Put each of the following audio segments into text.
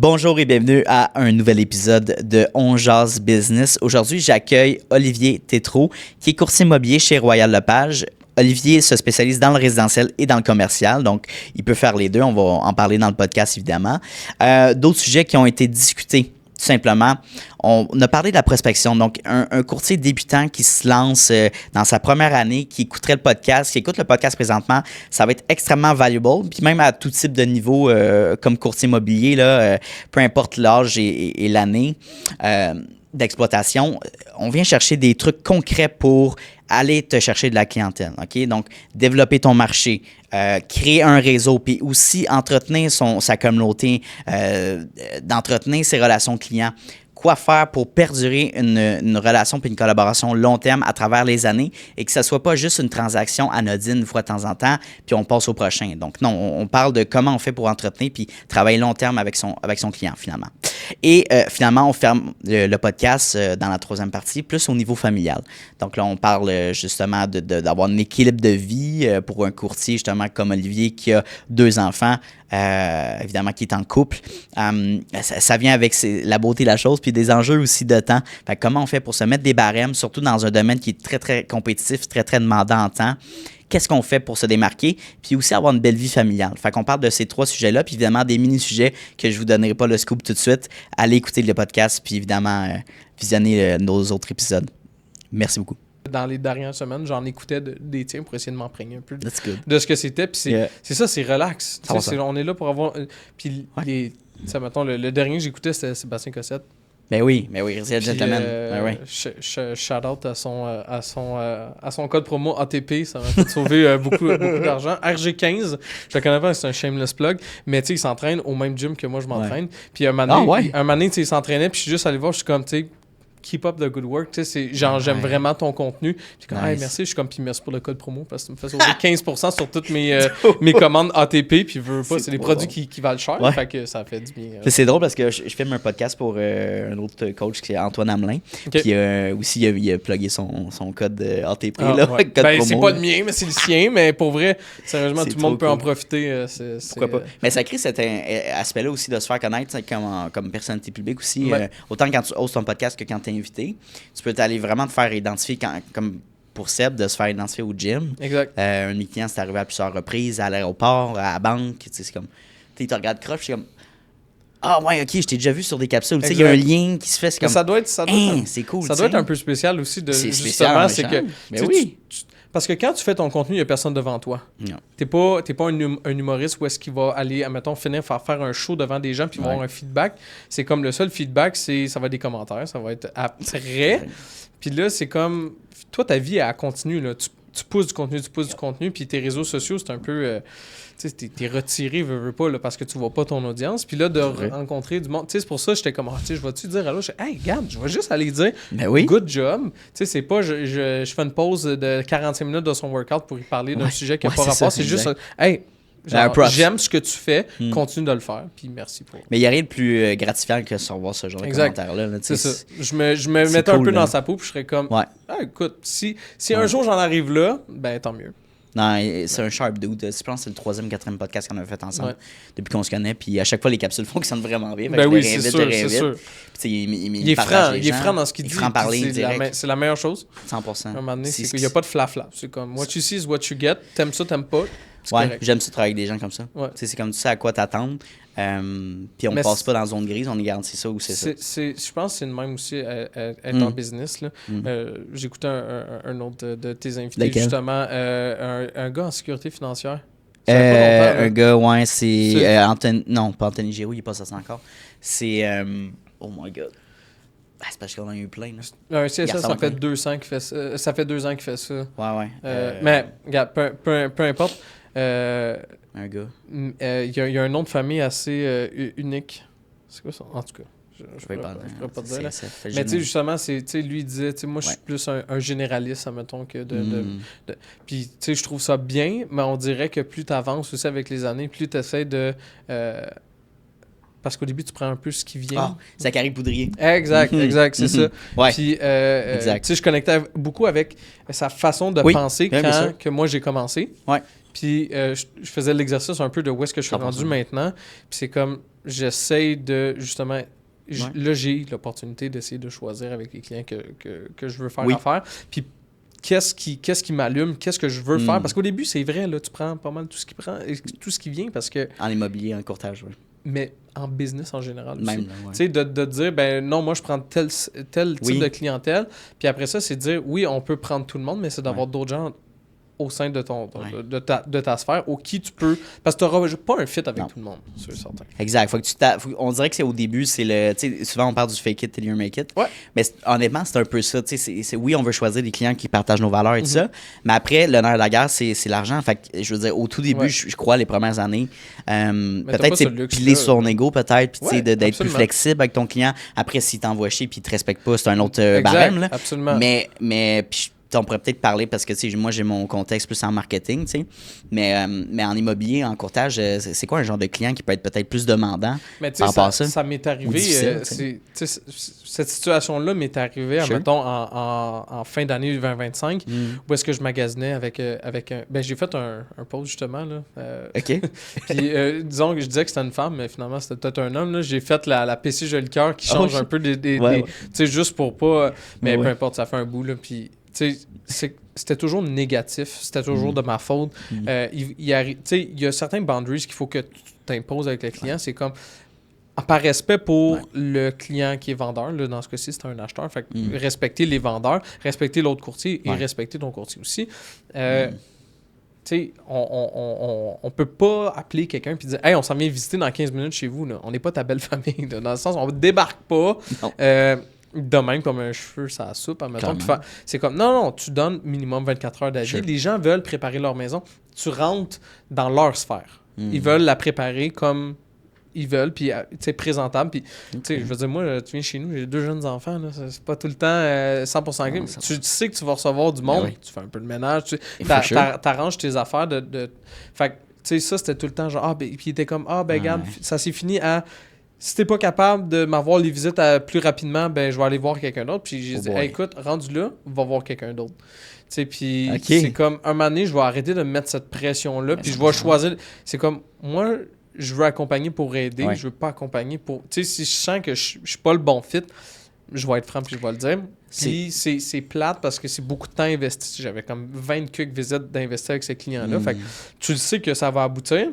Bonjour et bienvenue à un nouvel épisode de On Jase Business. Aujourd'hui, j'accueille Olivier Tétrault, qui est courtier immobilier chez Royal Lepage. Olivier se spécialise dans le résidentiel et dans le commercial, donc il peut faire les deux. On va en parler dans le podcast, évidemment. D'autres sujets qui ont été discutés, tout simplement. On a parlé de la prospection, donc un courtier débutant qui se lance dans sa première année, qui écouterait le podcast, qui écoute le podcast présentement, ça va être extrêmement valuable. Puis même à tout type de niveau, comme courtier immobilier, là, peu importe l'âge et l'année d'exploitation, on vient chercher des trucs concrets pour aller te chercher de la clientèle, OK? Donc, développer ton marché, créer un réseau, puis aussi entretenir sa communauté, d'entretenir ses relations clients. Quoi faire pour perdurer une relation puis une collaboration long terme à travers les années et que ça ne soit pas juste une transaction anodine une fois de temps en temps, puis on passe au prochain. Donc non, on parle de comment on fait pour entretenir puis travailler long terme avec son client, finalement. Et finalement, on ferme le podcast dans la troisième partie, plus au niveau familial. Donc là, on parle justement d'avoir un équilibre de vie pour un courtier, justement, comme Olivier, qui a 2 enfants, évidemment, qui est en couple. Ça vient avec la beauté de la chose, puis des enjeux aussi de temps. Fait que comment on fait pour se mettre des barèmes, surtout dans un domaine qui est très, très compétitif, très, très demandant en temps? Qu'est-ce qu'on fait pour se démarquer? Puis aussi avoir une belle vie familiale. Fait qu'on parle de ces 3 sujets-là, puis évidemment des mini-sujets que je vous donnerai pas le scoop tout de suite. Allez écouter le podcast, puis évidemment visionner nos autres épisodes. Merci beaucoup. Dans les dernières semaines, j'en écoutais des tiens pour essayer de m'imprégner un peu de ce que c'était. Puis c'est ça, c'est relax. On est là pour avoir... Puis mettons, le dernier que j'écoutais, c'était Sébastien Cossette. Ben oui, Resident Gentleman. Shout out à son code promo ATP, ça m'a fait sauver beaucoup d'argent. RG15, je le connais pas, c'est un shameless plug, mais tu sais, il s'entraîne au même gym que moi je m'entraîne. Puis un moment donné, tu sais, il s'entraînait, puis je suis juste allé voir, je suis comme, tu sais, keep up the good work, tu sais, c'est genre, j'aime vraiment ton contenu. Puis comme, hey, merci, je suis comme, puis merci pour le code promo, parce que tu me fais sauver 15% sur toutes mes commandes ATP, puis c'est des produits qui valent cher, fait que ça fait du bien. C'est drôle parce que je filme un podcast pour un autre coach qui est Antoine Hamelin, puis aussi, il a plugué son code ATP, là, code promo. C'est pas le mien, mais c'est le sien, mais pour vrai, sérieusement, tout le monde peut en profiter. Pourquoi pas? Mais ça crée cet aspect-là aussi de se faire connaître comme personnalité publique aussi, autant quand tu hostes ton podcast que quand tu es invité. Tu peux t'aller vraiment te faire identifier comme pour Seb, de se faire identifier au gym. Exact. Un de mes clients, c'est arrivé à plusieurs reprises, à l'aéroport, à la banque. Tu sais, c'est comme, tu te regardes croche, c'est comme, ah ouais, ok, je t'ai déjà vu sur des capsules. Tu sais, il y a un lien qui se fait. C'est comme, ça doit être c'est cool. Ça doit être un peu spécial aussi. C'est spécial, c'est que. Mais oui. Parce que quand tu fais ton contenu, il n'y a personne devant toi. Non. T'es pas un humoriste où est-ce qu'il va aller, admettons, finir par faire un show devant des gens puis avoir un feedback. C'est comme le seul feedback, ça va être des commentaires, ça va être après. Puis là, c'est comme, toi, ta vie, elle continue. Là. Tu pousses du contenu, puis tes réseaux sociaux, c'est un peu... tu sais, t'es retiré, veux pas, là, parce que tu vois pas ton audience. Puis là, de rencontrer du monde... Tu sais, c'est pour ça que j'étais comme, tu sais, je vais-tu dire à l'autre, hey, regarde, je vais juste aller dire, good job. Tu sais, c'est pas, je fais une pause de 45 minutes de son workout pour y parler d'un sujet qui n'a pas rapport. C'est juste, hey... Genre, j'aime ce que tu fais, continue de le faire, puis merci pour... Mais il n'y a rien de plus gratifiant que de recevoir ce genre de commentaires-là. Là, c'est ça. Je me mettais un peu dans sa peau, puis je serais comme, écoute, si un jour j'en arrive là, ben tant mieux. Non, c'est un sharp dude. Je pense que c'est le 3e, 4e podcast qu'on a fait ensemble depuis qu'on se connaît. Puis à chaque fois, les capsules fonctionnent vraiment bien. Ben oui, c'est sûr. Puis, il est franc dans ce qu'il dit. Il est franc parler direct. C'est la meilleure chose. 100%. À un moment donné, il n'y a pas de flafla. C'est comme, what you see is what you get. T'aimes ça, t'aimes pas. Ouais, j'aime ça travailler avec des gens comme ça. C'est comme tu sais à quoi t'attendre. Puis on passe pas dans la zone grise, on est garanti ça ou c'est ça. Je pense que c'est le même aussi être en business. Là. J'écoutais un autre de tes invités, justement, un gars en sécurité financière. Un gars, c'est Anthony. Non, pas Anthony Giroux, il est pas ça encore. C'est oh my god. C'est parce qu'on en a eu plein. Là. Ça fait 2 ans qu'il fait ça. Ça fait 2 ans qu'il fait ça. Ouais. Mais regarde, peu importe. Un gars. Il y a un nom de famille assez unique. C'est quoi ça? En tout cas, je pourrais pas te dire. Là. Mais tu sais, justement, lui, il disait, moi, je suis plus un généraliste, admettons, que Puis, tu sais, je trouve ça bien, mais on dirait que plus tu avances aussi avec les années, plus tu essaies de... Parce qu'au début, tu prends un peu ce qui vient. Ah, Zachary Poudrier. Exact, c'est ça. Ouais. Puis, tu sais, je connectais beaucoup avec sa façon de penser que moi, j'ai commencé. Ouais. Puis, je faisais l'exercice un peu de où est-ce que je suis rendu maintenant. Puis, c'est comme, j'essaie de, justement, Ouais. là, j'ai l'opportunité d'essayer de choisir avec les clients que je veux faire Oui. affaire. Puis, qu'est-ce qui m'allume, qu'est-ce que je veux faire. Parce qu'au début, c'est vrai, là, tu prends pas mal tout ce qui vient parce que... En immobilier, en courtage, oui. Mais en business en général aussi. Même, là, Tu ouais. sais, de dire, ben non, moi, je prends tel type Oui. de clientèle. Puis après ça, c'est de dire, oui, on peut prendre tout le monde, mais c'est d'avoir d'autres gens au sein de de ta sphère, au qui tu peux... Parce que tu n'auras pas un fit avec tout le monde, c'est certain. Exact. On dirait que c'est au début, c'est le... Tu sais, souvent, on parle du fake it till you make it. Ouais. Mais honnêtement, c'est un peu ça. Tu sais, oui, on veut choisir des clients qui partagent nos valeurs et tout ça. Mais après, le nerf de la guerre, c'est l'argent. Fait que, je veux dire, au tout début, je crois, les premières années, peut-être c'est piler sur son ego, peut-être, puis tu sais, d'être plus flexible avec ton client. Après, s'il t'envoie chier puis il te respecte pas, c'est un autre barème. Là. Absolument. Mais puis on pourrait peut-être parler parce que tu sais, moi j'ai mon contexte plus en marketing, tu sais, mais en immobilier, en courtage, c'est quoi un genre de client qui peut être peut-être plus demandant par rapport à ça? Ça m'est arrivé, cette situation-là m'est arrivée, mettons, en fin d'année 2025, où est-ce que je magasinais avec un... Ben, j'ai fait un post justement, là. OK. Puis, disons que je disais que c'était une femme, mais finalement, c'était peut-être un homme, là. J'ai fait la PC Joli Cœur qui change un peu tu sais, juste pour pas... Mais peu importe, ça fait un bout, là, puis... C'était toujours négatif, c'était toujours de ma faute. Il y a certains boundaries qu'il faut que tu t'imposes avec le client. C'est comme, par respect pour le client qui est vendeur, là, dans ce cas-ci, c'est un acheteur. Fait que respecter les vendeurs, respecter l'autre courtier et respecter ton courtier aussi. Tu sais, on peut pas appeler quelqu'un et dire « Hey, on s'en vient visiter dans 15 minutes chez vous. » On n'est pas ta belle famille. Là. Dans le sens, on ne débarque pas. De même comme un cheveu, ça soupe, admettons. C'est comme, non, tu donnes minimum 24 heures d'avis. Les gens veulent préparer leur maison. Tu rentres dans leur sphère. Ils veulent la préparer comme ils veulent, puis tu sais, présentable. Puis, tu sais, je veux dire, moi, tu viens chez nous, j'ai 2 jeunes enfants, là, c'est pas tout le temps 100% game. Tu sais que tu vas recevoir du monde, tu fais un peu de ménage, t'arranges tes affaires Fait que, tu sais, ça, c'était tout le temps genre, puis il était comme, regarde, ça s'est fini à... Si t'es pas capable de m'avoir les visites plus rapidement, ben je vais aller voir quelqu'un d'autre. Puis j'ai dit, hey, écoute, rendu là, va voir quelqu'un d'autre. Tu sais, puis c'est comme, un moment donné, je vais arrêter de mettre cette pression-là, puis je vais choisir... C'est comme, moi, je veux accompagner pour aider, je veux pas accompagner pour... Tu sais, si je sens que je suis pas le bon fit, je vais être franc puis je vais le dire. Puis c'est plate parce que c'est beaucoup de temps investi. J'avais comme 20 quelques visites d'investir avec ces clients-là. Fait que tu le sais que ça va aboutir.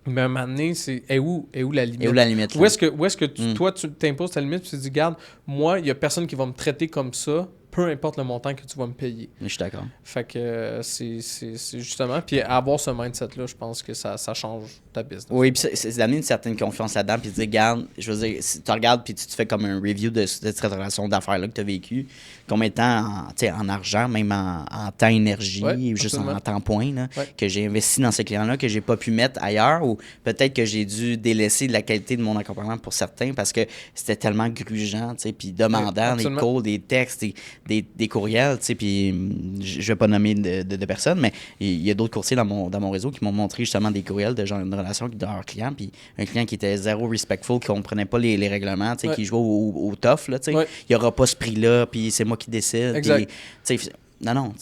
Mais à un moment donné, c'est où la limite? Et où la limite? Où est-ce que toi, tu t'imposes ta limite et tu te dis, regarde, moi, il n'y a personne qui va me traiter comme ça, peu importe le montant que tu vas me payer. Je suis d'accord. Fait que c'est justement... Puis avoir ce mindset-là, je pense que ça change ta business. Oui, puis c'est d'amener une certaine confiance là-dedans, puis de dire, regarde, je veux dire, si tu regardes, puis tu te fais comme un review de cette relation d'affaires-là que tu as vécue, combien de temps en argent, même en temps, énergie, juste en temps point, là, que j'ai investi dans ces clients-là, que j'ai pas pu mettre ailleurs, ou peut-être que j'ai dû délaisser de la qualité de mon accompagnement pour certains parce que c'était tellement grugeant, tu sais, puis demandant, des calls, des textes, des courriels, tu sais, puis je vais pas nommer de personnes, mais il y a d'autres courtiers dans mon réseau qui m'ont montré justement des courriels de genre une relation de leurs clients, puis un client qui était zéro respectful, qui comprenait pas les règlements, tu sais, qui jouait au tough, là, tu sais, il y aura pas ce prix-là, puis c'est moi qui décide. Exact. Tu sais, non,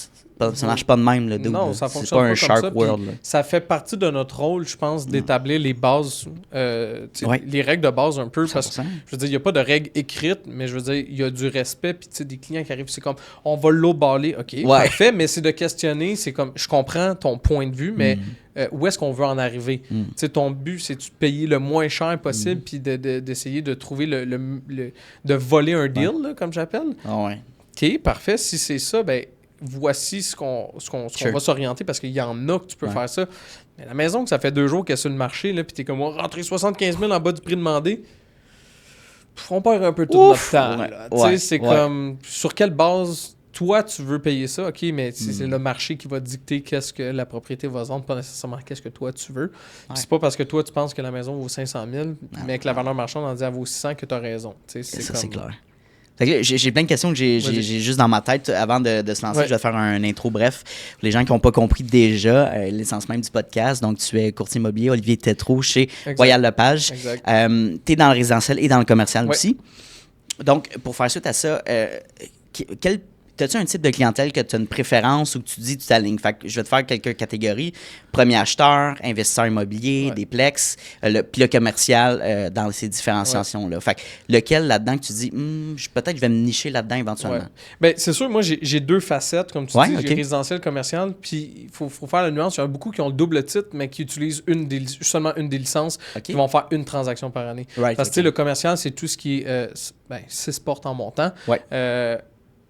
ça marche pas de même, là, non, ça fonctionne pas un comme shark ça, world. Là. Ça fait partie de notre rôle, je pense, d'établir les bases, les règles de base un peu. 100%. Parce que, je veux dire, il n'y a pas de règles écrites, mais je veux dire, il y a du respect. Puis, tu sais, des clients qui arrivent, c'est comme, on va l'eau-baller, OK, parfait, mais c'est de questionner, c'est comme, je comprends ton point de vue, mais où est-ce qu'on veut en arriver? Tu sais, ton but, c'est de payer le moins cher possible, puis d'essayer de trouver de voler un deal, là, comme j'appelle. OK, parfait. Si c'est ça, ben voici ce qu'on va s'orienter parce qu'il y en a que tu peux faire ça. Mais la maison que ça fait 2 jours qu'elle est sur le marché, là, puis t'es comme, rentrer 75 000 en bas du prix demandé, on perd un peu tout notre temps. C'est comme, sur quelle base toi tu veux payer ça? OK, mais c'est le marché qui va dicter qu'est-ce que la propriété va se vendre, pas nécessairement qu'est-ce que toi tu veux. C'est pas parce que toi tu penses que la maison vaut 500 000, mais que la valeur marchande en dit elle vaut 600 que tu as raison. C'est clair. Fait que j'ai plein de questions que j'ai juste dans ma tête. Avant de se lancer, je vais te faire un intro bref. Pour les gens qui n'ont pas compris déjà l'essence même du podcast, donc tu es courtier immobilier, Olivier Tétrault chez Royal Lepage. Tu es dans le résidentiel et dans le commercial aussi. Donc, pour faire suite à ça, t'as-tu un type de clientèle que tu as une préférence ou que tu dis tu t'alignes? Fait que je vais te faire quelques catégories. Premier acheteur, investisseur immobilier, des plex, puis le commercial dans ces différenciations-là. Fait que lequel là-dedans que tu dis, peut-être je vais me nicher là-dedans éventuellement? Ouais. Ben, c'est sûr, moi, j'ai deux facettes, comme tu dis. J'ai résidentiel, commercial, puis il faut faire la nuance. Il y en a beaucoup qui ont le double titre, mais qui utilisent seulement une des licences, qui vont faire une transaction par année. Parce que le commercial, c'est tout ce qui est 6 portes en montant.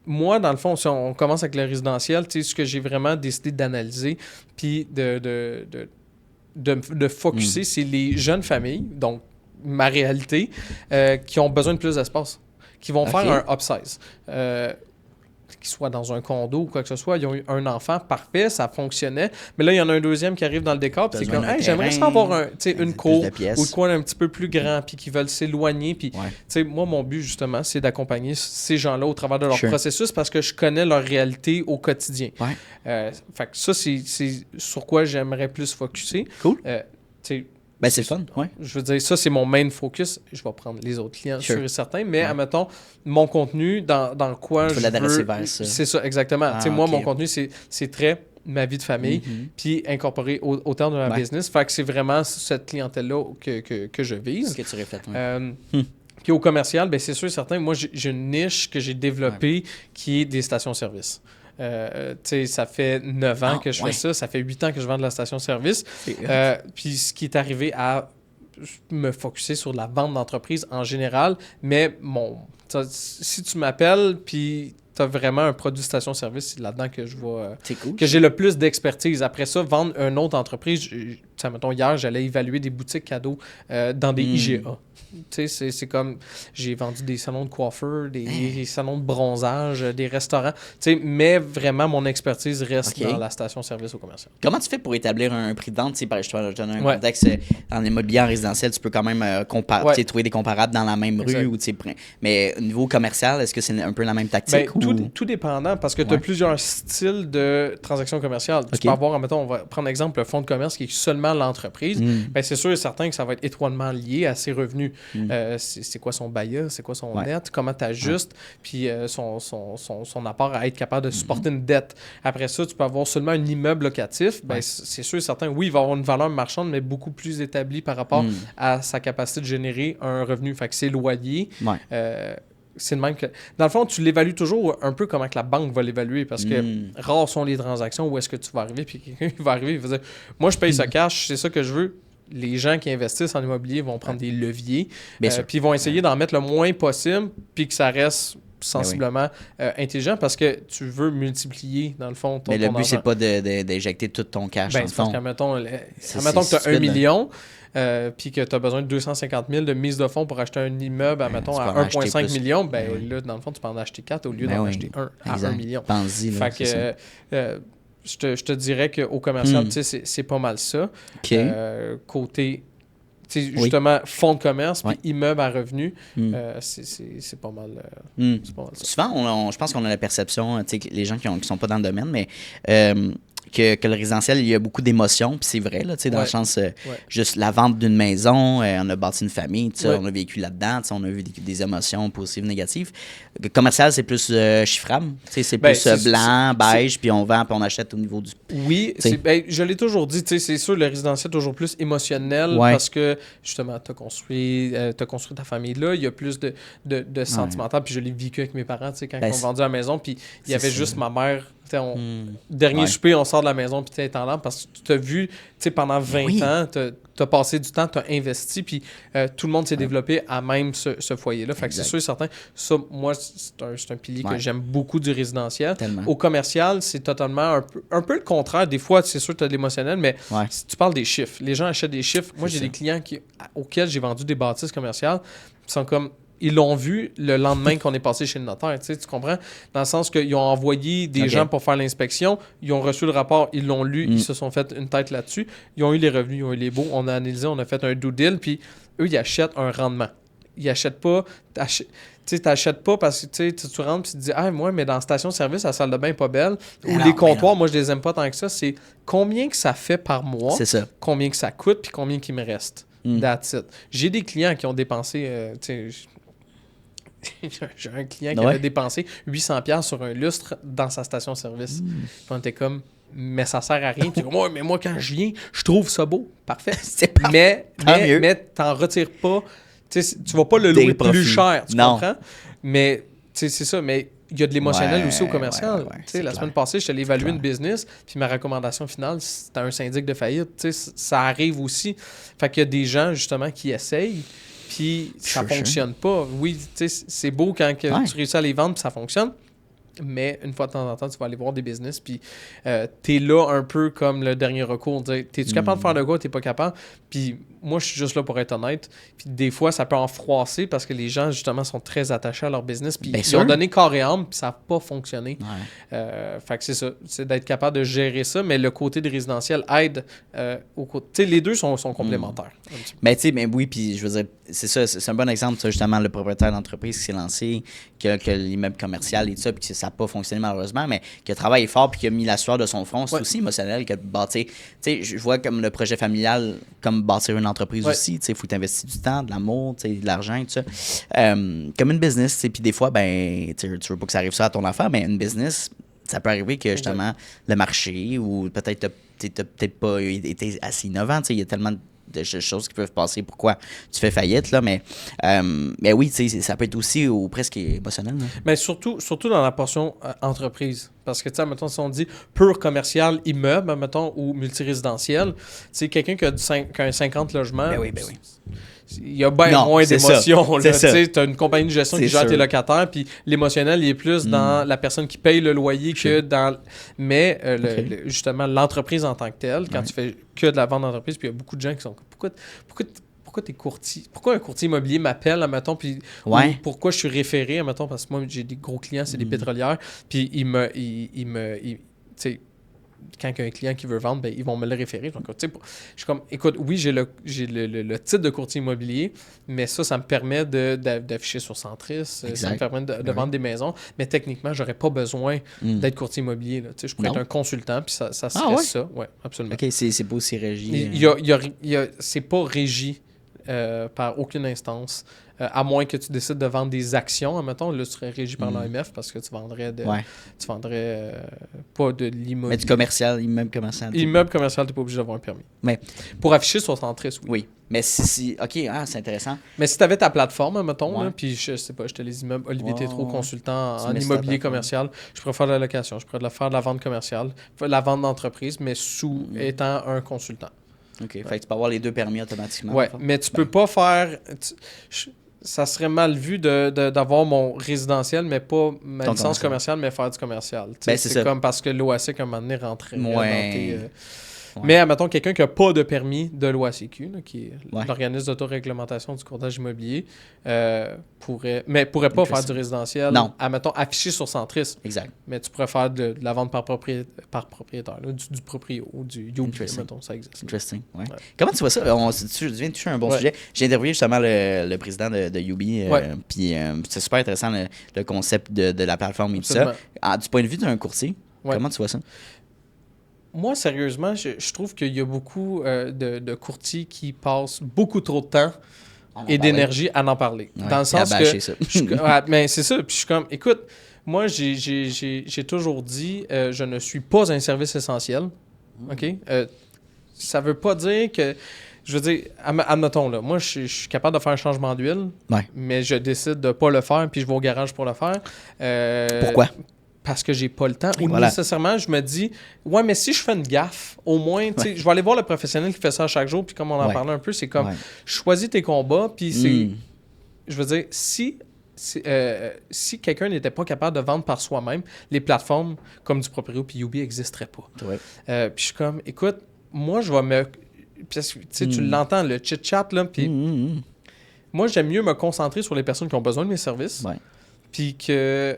Moi, dans le fond, si on commence avec le résidentiel, ce que j'ai vraiment décidé d'analyser, puis de focusser, c'est les jeunes familles, donc ma réalité, qui ont besoin de plus d'espace, qui vont faire un upsize. Qu'ils soient dans un condo ou quoi que ce soit, ils ont eu un enfant, parfait, ça fonctionnait. Mais là, il y en a un deuxième qui arrive dans le décor, puis c'est comme, hey, j'aimerais ça avoir une cour ou de quoi un petit peu plus grand, puis qui veulent s'éloigner. Puis, moi, mon but, justement, c'est d'accompagner ces gens-là au travers de leur processus parce que je connais leur réalité au quotidien. Fait que ça, c'est sur quoi j'aimerais plus focusser. Cool. Ben, c'est fun, Je veux dire, ça, c'est mon main focus. Je vais prendre les autres clients, sûr et certain. Mais, admettons, mon contenu, dans quoi je veux... l'adresser vers ça. C'est ça, exactement. Moi, mon contenu, c'est très ma vie de famille, puis incorporé au terme de ma business. Fait que c'est vraiment cette clientèle-là que je vise. Ce que tu reflètes, Puis au commercial, ben c'est sûr et certain, moi, j'ai une niche que j'ai développée qui est des stations-service. Ça fait 9 ans que je fais ça. Ça fait 8 ans que je vends de la station-service. Puis ce qui est arrivé à me focusser sur la vente d'entreprise en général. Mais si tu m'appelles, puis tu as vraiment un produit station-service, c'est là-dedans que je vois que j'ai le plus d'expertise. Après ça, vendre une autre entreprise, mettons, hier, j'allais évaluer des boutiques cadeaux dans des IGA. C'est comme, j'ai vendu des salons de coiffeur, des salons de bronzage, des restaurants. Mais vraiment, mon expertise reste dans la station-service au commercial. Comment tu fais pour établir un prix de vente? Je te donne un contexte. En immobilier, en résidentiel, tu peux quand même trouver des comparables dans la même rue. Mais au niveau commercial, est-ce que c'est un peu la même tactique? Tout dépendant, parce que tu as plusieurs styles de transactions commerciales. Tu peux avoir, mettons, on va prendre exemple le fonds de commerce qui est seulement l'entreprise. Ben, c'est sûr et certain que ça va être étroitement lié à ses revenus. C'est quoi son BAYA, c'est quoi son net, comment tu ajustes, puis son apport à être capable de supporter une dette. Après ça, tu peux avoir seulement un immeuble locatif. Ben, c'est sûr et certain, oui, il va avoir une valeur marchande, mais beaucoup plus établie par rapport à sa capacité de générer un revenu. Fait que c'est loyer. C'est le même que... Dans le fond, tu l'évalues toujours un peu comment que la banque va l'évaluer parce que rares sont les transactions où est-ce que tu vas arriver puis quelqu'un va arriver et va dire « Moi, je paye ce cash, c'est ça que je veux. » Les gens qui investissent en immobilier vont prendre des leviers puis ils vont essayer d'en mettre le moins possible puis que ça reste sensiblement intelligent parce que tu veux multiplier, dans le fond, ton argent. Mais le but, c'est pas d'injecter tout ton cash dans le fond. Parce que, que tu as 1 million... puis que tu as besoin de 250 000 de mise de fonds pour acheter un immeuble, à 1,5 million, là, dans le fond, tu peux en acheter 4 au lieu d'en acheter 1 à 1 million. Pense-y, là, fait que je te dirais qu'au commercial, c'est pas mal ça. Côté, justement, fonds de commerce, puis immeuble à revenus, c'est pas mal. C'est pas mal ça. Souvent, je pense qu'on a la perception, que les gens qui sont pas dans le domaine, mais... Que le résidentiel, il y a beaucoup d'émotions, puis c'est vrai, là, dans le sens, juste la vente d'une maison, on a bâti une famille, on a vécu là-dedans, on a vu des émotions positives, négatives. Le commercial, c'est plus chiffrable, c'est plus blanc, beige, puis on vend, puis on achète au niveau du... Oui, je l'ai toujours dit, c'est sûr, le résidentiel est toujours plus émotionnel parce que, justement, tu as construit ta famille là, il y a plus de sentimental, puis je l'ai vécu avec mes parents, quand ils ont vendu la maison, puis il y avait juste ma mère... Dernier souper, on sort de la maison puis tu es en lampe parce que tu t'as vu pendant 20 ans, tu as passé du temps, tu as investi puis tout le monde s'est développé à même ce foyer-là. Fait que c'est sûr et certain. Ça, moi, c'est un pilier que j'aime beaucoup du résidentiel. Tellement. Au commercial, c'est totalement un peu le contraire. Des fois, c'est sûr que tu as de l'émotionnel, mais si tu parles des chiffres, les gens achètent des chiffres. Moi, j'ai des clients auxquels j'ai vendu des bâtisses commerciales qui sont comme... Ils l'ont vu le lendemain qu'on est passé chez le notaire, tu comprends? Dans le sens qu'ils ont envoyé des gens pour faire l'inspection, ils ont reçu le rapport, ils l'ont lu, ils se sont fait une tête là-dessus, ils ont eu les revenus, ils ont eu les baux, on a analysé, on a fait un due deal, puis eux, ils achètent un rendement. Ils achètent pas... Tu t'achètes pas parce que tu rentres et tu te dis « Ah, moi, mais dans la station-service, la salle de bain n'est pas belle. » Ou les comptoirs, moi, je les aime pas tant que ça. C'est combien que ça fait par mois, combien que ça coûte, puis combien qu'il me reste. That's it. J'ai des clients qui ont dépensé... j'ai un client qui avait dépensé 800$ sur un lustre dans sa station-service. Puis on était comme, mais ça sert à rien. Puis mais moi, quand je viens, je trouve ça beau. Parfait. Mais t'en retires pas. Tu vas pas le louer plus cher, tu comprends? Mais c'est ça. Mais il y a de l'émotionnel aussi au commercial. La semaine passée, je suis allé évaluer une business, puis ma recommandation finale, c'était un syndic de faillite. Ça arrive aussi. Fait qu'il y a des gens, justement, qui essayent, puis ça fonctionne pas. Oui, c'est beau quand tu réussis à les vendre, puis ça fonctionne. Mais une fois de temps en temps, tu vas aller voir des business, puis t'es là un peu comme le dernier recours. T'es-tu capable de faire de quoi, t'es pas capable? Puis moi, je suis juste là pour être honnête. Puis des fois, ça peut en froisser parce que les gens, justement, sont très attachés à leur business. Puis ils ont donné corps et âme, puis ça n'a pas fonctionné. Fait que c'est ça. C'est d'être capable de gérer ça, mais le côté de résidentiel aide au côté. Tu sais, les deux sont complémentaires. Mais tu sais, mais oui, puis je veux dire, c'est ça, c'est un bon exemple, ça, justement, le propriétaire d'entreprise qui s'est lancé, que l'immeuble commercial et tout ça, puis que ça n'a pas fonctionné malheureusement, mais qui a travaillé fort puis qui a mis la sueur de son front. C'est aussi émotionnel que de bâtir. Tu sais, je vois comme le projet familial, comme bâtir une entreprise aussi. Tu sais, il faut t'investir du temps, de l'amour, tu sais, de l'argent et tout ça. Comme une business, tu sais, puis des fois, ben, tu veux pas que ça arrive ça à ton affaire, mais une business, ça peut arriver que justement, le marché ou peut-être t'as peut-être pas été assez innovant. Tu sais, il y a tellement de choses qui peuvent passer pourquoi tu fais faillite, là, mais oui, tu sais, ça peut être aussi ou presque émotionnel. Là. Mais surtout dans la portion entreprise. Parce que, tu sais, mettons, si on dit pur commercial, immeuble, mettons, ou multirésidentiel, c'est quelqu'un qui a un 50 logements. Ben oui. Il y a bien moins d'émotions. Tu as une compagnie de gestion qui gère tes locataires, puis l'émotionnel, il est plus dans la personne qui paye le loyer que dans... Mais justement, l'entreprise en tant que telle, quand tu fais que de la vente d'entreprise, puis il y a beaucoup de gens qui sont... Pourquoi t'es courtier? Pourquoi un courtier immobilier m'appelle, admettons, puis pourquoi je suis référé, admettons, parce que moi, j'ai des gros clients, c'est des pétrolières, puis tu sais, quand il y a un client qui veut vendre, ben, ils vont me le référer. Donc, je suis comme, écoute, oui, j'ai le titre de courtier immobilier, mais ça me permet d'afficher sur Centris, ça me permet de vendre des maisons, mais techniquement, j'aurais pas besoin d'être courtier immobilier. Là. Je pourrais être un consultant, puis ça serait ça. Oui, absolument. OK, c'est pas aussi régi. C'est pas régi par aucune instance. À moins que tu décides de vendre des actions, admettons, là, tu serais régi par l'AMF parce que tu vendrais pas de l'immobilier. Mais du commercial, immeuble commercial. Immeuble commercial, tu n'es pas obligé d'avoir un permis. Mais pour afficher sur Centris, oui. Mais si OK, c'est intéressant. Mais si tu avais ta plateforme, admettons, puis je sais pas, j'étais les immeubles, Olivier Tétrault, consultant en immobilier commercial, je pourrais faire de la location, je pourrais faire de la vente commerciale, la vente d'entreprise, mais sous étant un consultant. OK, fait que tu peux avoir les deux permis automatiquement. Oui, mais tu peux pas faire... Ça serait mal vu d'avoir mon résidentiel, mais pas ma licence commerciale, mais faire du commercial. C'est comme parce que l'OACQ, à un moment donné, rentrait dans tes... Mais, admettons, quelqu'un qui n'a pas de permis de l'OACQ, là, qui est l'organisme d'autoréglementation du courtage immobilier, pourrait pas faire du résidentiel, admettons, affiché sur Centris. Exact. Mais tu pourrais faire de la vente par propriétaire, là, du proprio ou du UB, admettons, ça existe. Interesting, ouais. Comment tu vois ça? Tu viens de toucher un bon sujet. J'ai interviewé justement le président de UB, puis c'est super intéressant le concept de la plateforme et tout ça. Du point de vue d'un courtier, comment tu vois ça? Moi, sérieusement, je trouve qu'il y a beaucoup de courtiers qui passent beaucoup trop de temps et d'énergie à en parler. Dans le sens que... mais c'est ça. Puis je suis comme, écoute, moi, j'ai toujours dit, je ne suis pas un service essentiel. OK? Ça veut pas dire que... Je veux dire, admettons, là, moi, je suis capable de faire un changement d'huile, mais je décide de pas le faire, puis je vais au garage pour le faire. Pourquoi? Parce que j'ai pas le temps. Ou nécessairement, je me dis, ouais, mais si je fais une gaffe, au moins, tu sais, je vais aller voir le professionnel qui fait ça chaque jour, puis comme on en parlait un peu, c'est comme, choisis tes combats, puis c'est... Je veux dire, si quelqu'un n'était pas capable de vendre par soi-même, les plateformes comme du Proprio puis UB n'existeraient pas. Puis je suis comme, écoute, moi, je vais me... Tu l'entends, le chit-chat, là, puis moi, j'aime mieux me concentrer sur les personnes qui ont besoin de mes services. Puis que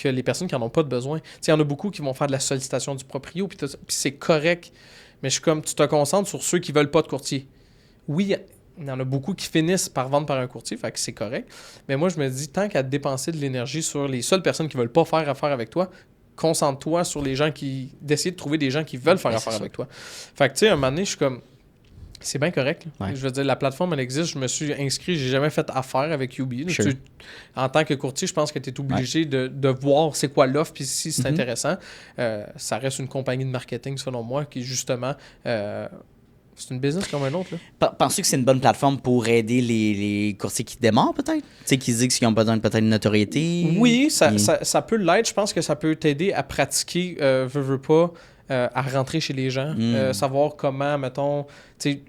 les personnes qui n'en ont pas de besoin. Il y en a beaucoup qui vont faire de la sollicitation du proprio, puis c'est correct. Mais je suis comme, tu te concentres sur ceux qui ne veulent pas de courtier. Oui, il y en a beaucoup qui finissent par vendre par un courtier, fait que c'est correct. Mais moi, je me dis, tant qu'à dépenser de l'énergie sur les seules personnes qui ne veulent pas faire affaire avec toi, concentre-toi sur les gens d'essayer de trouver des gens qui veulent faire affaire avec toi. Fait que, tu sais, à un moment donné, je suis comme... C'est bien correct. Ouais. Je veux dire, la plateforme, elle existe. Je me suis inscrit, j'ai jamais fait affaire avec UB. Sure. En tant que courtier, je pense que tu es obligé de voir c'est quoi l'offre, puis si c'est intéressant. Ça reste une compagnie de marketing, selon moi, qui justement... c'est une business comme un autre. Là. Penses-tu que c'est une bonne plateforme pour aider les courtiers qui démarrent, peut-être? Tu sais, qui disent qu'ils ont besoin peut-être de notoriété? Oui, ça peut l'être. Je pense que ça peut t'aider à pratiquer, veux pas, à rentrer chez les gens, savoir comment, mettons,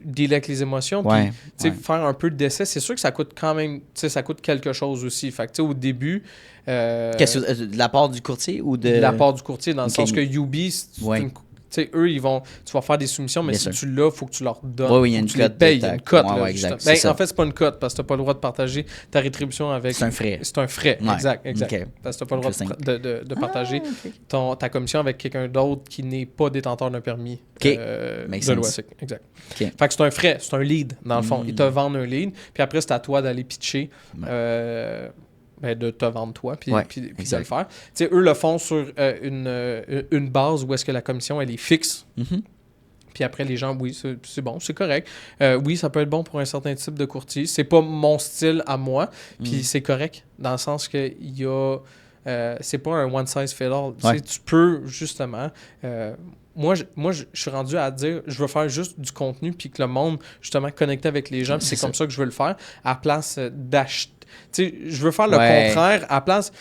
dealer avec les émotions, puis faire un peu d'essai. C'est sûr que ça coûte quand même, ça coûte quelque chose aussi. Fait que, au début... De la part du courtier ou de... De la part du courtier, dans le sens que UB, eux, tu vas faire des soumissions, mais si tu l'as, il faut que tu leur donnes. Oui, il y a une cote. Il y a une cote. Exact. En fait, c'est pas une cote parce que tu n'as pas le droit de partager ta rétribution avec. C'est un frais. C'est un frais, exact. Okay. Parce que tu n'as pas le droit de partager ta commission avec quelqu'un d'autre qui n'est pas détenteur d'un permis de loi. Exact. Fait que c'est un frais, c'est un lead, dans le fond. Ils te vendent un lead, puis après, c'est à toi d'aller pitcher. De te vendre toi, puis de le faire. T'sais, eux le font sur une base où est-ce que la commission, elle est fixe. Puis après, les gens, oui, c'est bon, c'est correct. Oui, ça peut être bon pour un certain type de courtier. C'est pas mon style à moi, puis c'est correct, dans le sens que il y a... c'est pas un one size fit all. Tu peux, justement... Moi, je suis rendu à dire, je veux faire juste du contenu, puis que le monde, justement, connecte avec les gens, puis c'est comme ça que je veux le faire, à place d'acheter. Je veux faire le contraire à place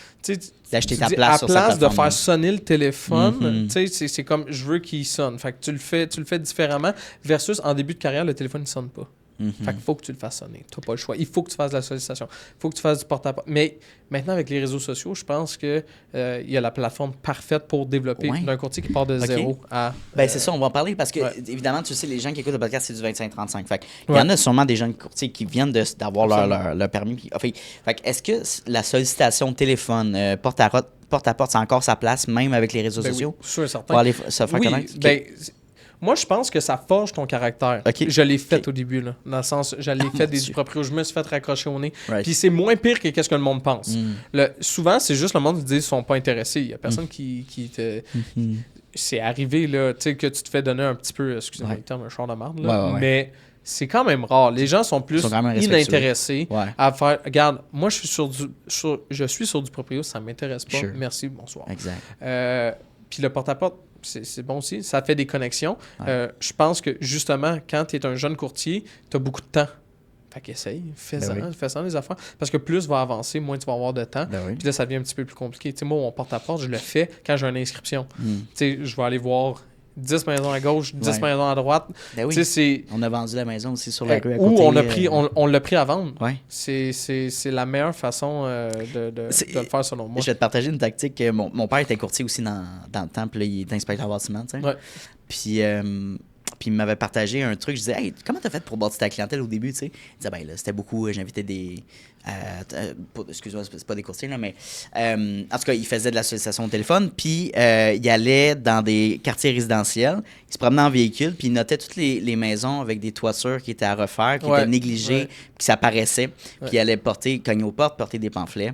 d'acheter ta place à place de faire sonner le téléphone. C'est comme je veux qu'il sonne. Fait que tu le fais différemment versus en début de carrière, le téléphone ne sonne pas. Fait qu'il faut que tu le fasses sonner. Tu n'as pas le choix. Il faut que tu fasses de la sollicitation. Il faut que tu fasses du porte-à-porte. Mais maintenant, avec les réseaux sociaux, je pense qu'il y a la plateforme parfaite pour développer d'un courtier qui part de zéro à... c'est ça, on va en parler parce que, évidemment, tu sais, les gens qui écoutent le podcast, c'est du 25-35. Fait il y en a sûrement des jeunes courtiers qui viennent d'avoir leur permis. Fait est-ce que la sollicitation téléphone, porte-à-porte, c'est encore sa place, même avec les réseaux sociaux? Oui, sûr, certain. Pour aller se faire connaître? Moi, je pense que ça forge ton caractère. Je l'ai fait au début, là, dans le sens, je l'ai fait du proprio, je me suis fait raccrocher au nez. Puis c'est moins pire que qu'est-ce que le monde pense. Souvent, c'est juste le monde qui dit qu'ils sont pas intéressés. Il y a personne qui te... C'est arrivé là, que tu te fais donner un petit peu, excusez-moi le terme, un char de marde, mais c'est quand même rare. Les gens sont plus inintéressés à faire... Regarde, moi, je suis sur du proprio, ça m'intéresse pas. Merci, bonsoir. Exact. Puis le porte-à-porte, c'est bon aussi. Ça fait des connexions. Je pense que, justement, quand tu es un jeune courtier, tu as beaucoup de temps. Fait qu'essaye, fais-en les affaires. Parce que plus va avancer, moins tu vas avoir de temps. Puis là, ça devient un petit peu plus compliqué. Tu sais, moi, mon porte-à-porte, je le fais quand j'ai une inscription. Tu sais, je vais aller voir 10 maisons à gauche, 10 maisons à droite. On a vendu la maison aussi sur la rue à côté. Ou on l'a pris à vendre. C'est la meilleure façon de le faire, selon moi. Je vais te partager une tactique. Mon père était courtier aussi dans le temps. Puis là, il était inspecteur bâtiment. Puis il m'avait partagé un truc. Je disais, hey, comment t'as fait pour bâtir ta clientèle au début? Il disait, ben là, c'était beaucoup. J'invitais des. Excuse-moi, c'est pas des courtiers, là, mais en tout cas, il faisait de la sollicitation au téléphone, puis il allait dans des quartiers résidentiels, il se promenait en véhicule, puis il notait toutes les maisons avec des toitures qui étaient à refaire, qui étaient négligées, puis ça paraissait, puis il allait cogner aux portes, porter des pamphlets,